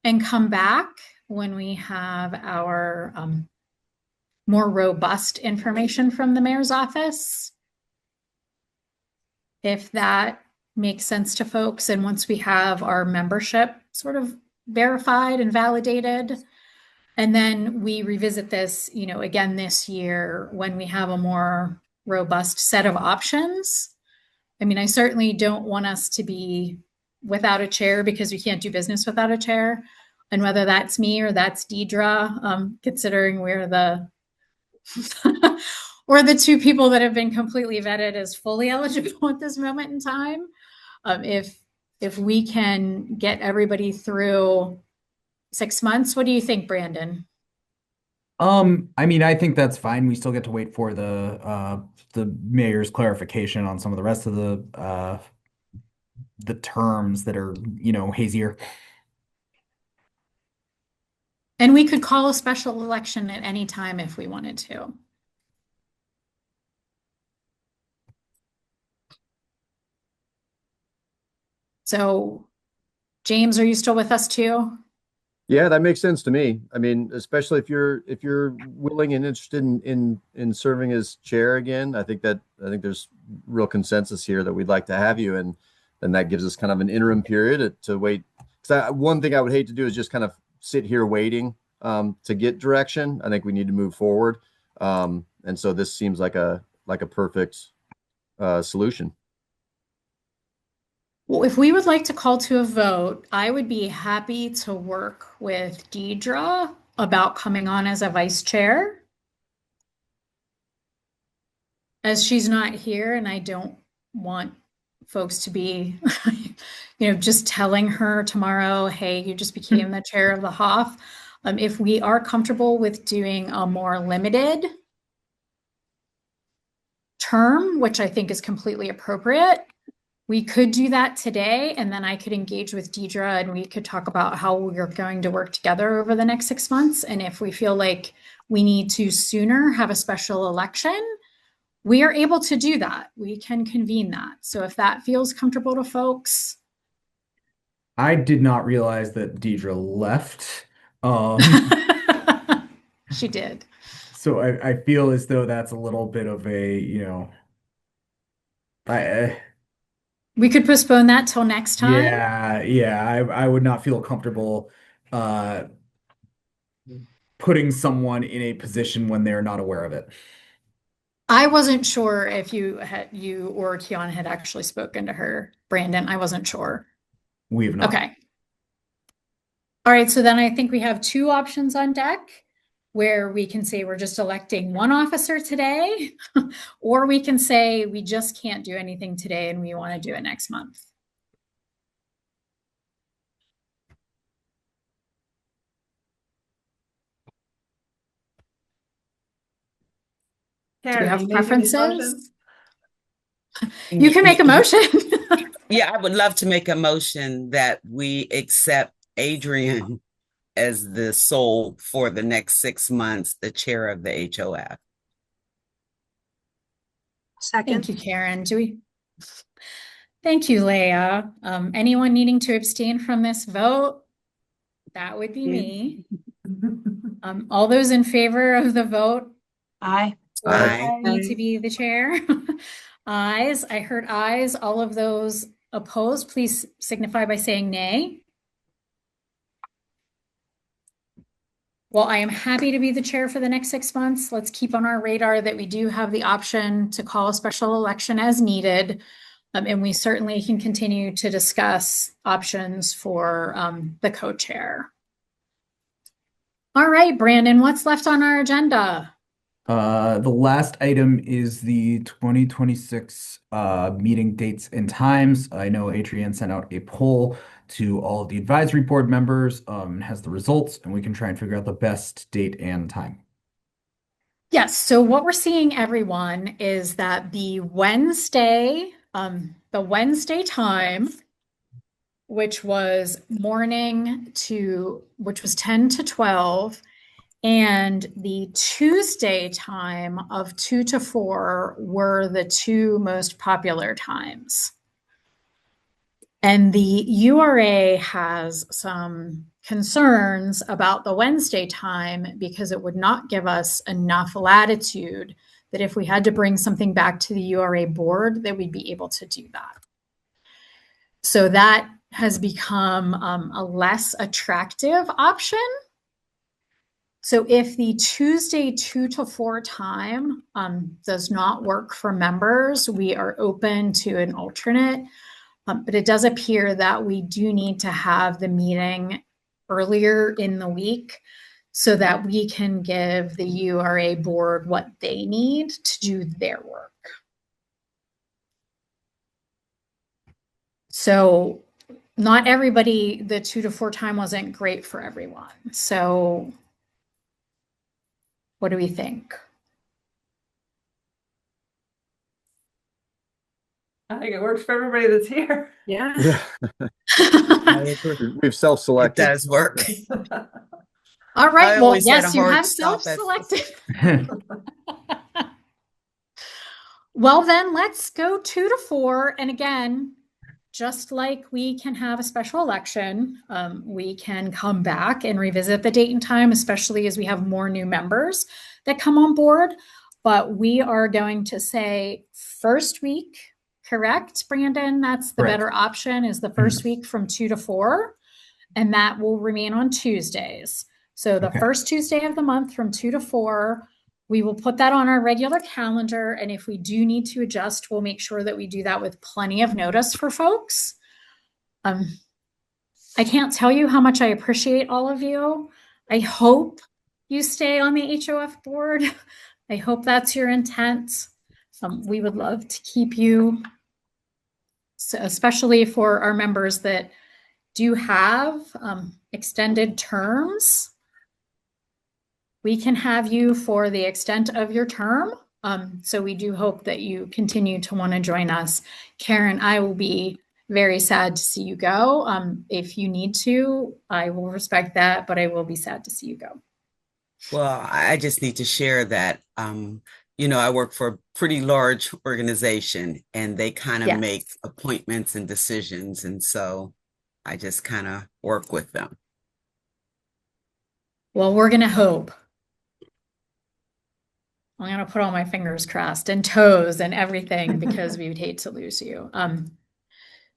and come back when we have our more robust information from the mayor's office. If that makes sense to folks, and once we have our membership sort of verified and validated, and then we revisit this, again this year when we have a more robust set of options. I mean, I certainly don't want us to be without a chair because we can't do business without a chair. And whether that's me or that's Deidre, considering we're the or the two people that have been completely vetted as fully eligible at this moment in time. If we can get everybody through 6 months, what do you think, Brandon? I mean, I think that's fine. We still get to wait for the mayor's clarification on some of the rest of the terms that are, hazier. And we could call a special election at any time if we wanted to. So, James, are you still with us too? Yeah, that makes sense to me. I mean, especially if you're willing and interested in serving as chair again, I think there's real consensus here that we'd like to have you, and then that gives us kind of an interim period to wait. Because one thing I would hate to do is just kind of sit here waiting to get direction. I think we need to move forward, and so this seems like a perfect solution. Well, if we would like to call to a vote, I would be happy to work with Deidre about coming on as a vice chair. As she's not here, and I don't want folks to be, just telling her tomorrow, hey, you just became the chair of the HOF. If we are comfortable with doing a more limited term, which I think is completely appropriate, we could do that today, and then I could engage with Deidre and we could talk about how we're going to work together over the next 6 months. And if we feel like we need to sooner have a special election, we are able to do that. We can convene that. So if that feels comfortable to folks. I did not realize that Deidre left. She did. So I feel as though that's a little bit of I we could postpone that till next time. yeah, I would not feel comfortable uh putting someone in a position when they're not aware of it. I wasn't sure if you or Kiana had actually spoken to her, Brandon. I wasn't sure. We have not. Okay. All right, so then I think we have two options on deck where we can say we're just electing one officer today, or we can say we just can't do anything today and we want to do it next month. Karen, do we have preferences? You can make a motion. Yeah, I would love to make a motion that we accept Adrian as the sole for the next 6 months, the chair of the HOF. Second. Thank you, Karen. Thank you, Leah. Anyone needing to abstain from this vote? That would be me. All those in favor of the vote? Aye. Aye. Me to be the chair? Ayes. I heard ayes. All of those opposed, please signify by saying nay. Well, I am happy to be the chair for the next 6 months. Let's keep on our radar that we do have the option to call a special election as needed. And we certainly can continue to discuss options for the co-chair. All right, Brandon, what's left on our agenda? The last item is the 2026 meeting dates and times. I know Adrienne sent out a poll to all of the advisory board members, has the results, and we can try and figure out the best date and time. Yes, so what we're seeing, everyone, is that the Wednesday time, which was 10 to 12, and the Tuesday time of 2 to 4 were the two most popular times. And the URA has some concerns about the Wednesday time because it would not give us enough latitude that if we had to bring something back to the URA board, that we'd be able to do that. So that has become a less attractive option. So if the Tuesday 2 to 4 time does not work for members, we are open to an alternate. But it does appear that we do need to have the meeting earlier in the week so that we can give the URA board what they need to do their work. So not everybody, the 2 to 4 time wasn't great for everyone. So What do we think? I think it works for everybody that's here. Yeah. We've It self-selected. does work. All right. I Well, always had yes, a you hard have stop at self-selected. Well, then let's go 2 to 4. And again, just like we can have a special election, we can come back and revisit the date and time, especially as we have more new members that come on board. But we are going to say first week, correct, Brandon? That's the Correct. better option, is the first week from 2 to 4. And that will remain on Tuesdays. So the first Tuesday of the month from 2 to 4, we will put that on our regular calendar. And if we do need to adjust, we'll make sure that we do that with plenty of notice for folks. I can't tell you how much I appreciate all of you. I hope you stay on the HOF board. I hope that's your intent. We would love to keep you, so especially for our members that do have extended terms. We can have you for the extent of your term. So we do hope that you continue to want to join us. Karen, I will be very sad to see you go. If you need to, I will respect that, but I will be sad to see you go. Well, I just need to share that, I work for a pretty large organization and they kind of make appointments and decisions. And so I just kind of work with them. Well, we're going to hope. I'm going to put all my fingers crossed and toes and everything because we would hate to lose you.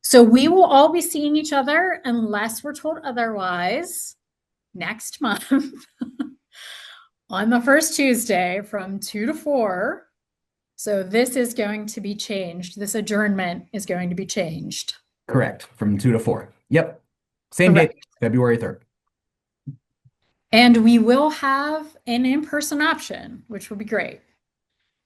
So we will all be seeing each other unless we're told otherwise next month on the first Tuesday from 2 to 4. So this is going to be changed. This adjournment is going to be changed. Correct. From 2 to 4. Yep. Same date, February 3rd. And we will have an in-person option, which will be great.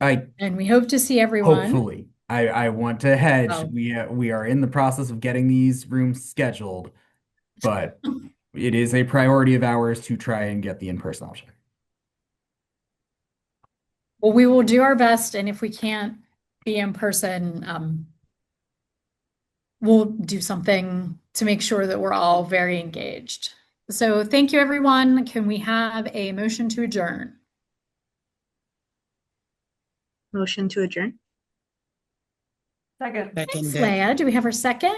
And we hope to see everyone. Hopefully. I want to hedge. We are in the process of getting these rooms scheduled, but it is a priority of ours to try and get the in-person option. Well, we will do our best, and if we can't be in person, we'll do something to make sure that we're all very engaged. So thank you, everyone. Can we have a motion to adjourn? Motion to adjourn. Second. Thanks, Leah. Do we have our second?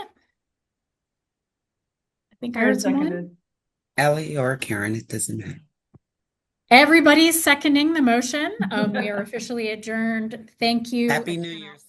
I think I heard someone. Ellie or Karen, it doesn't matter. Everybody's seconding the motion. We are officially adjourned. Thank you. Happy New Year's.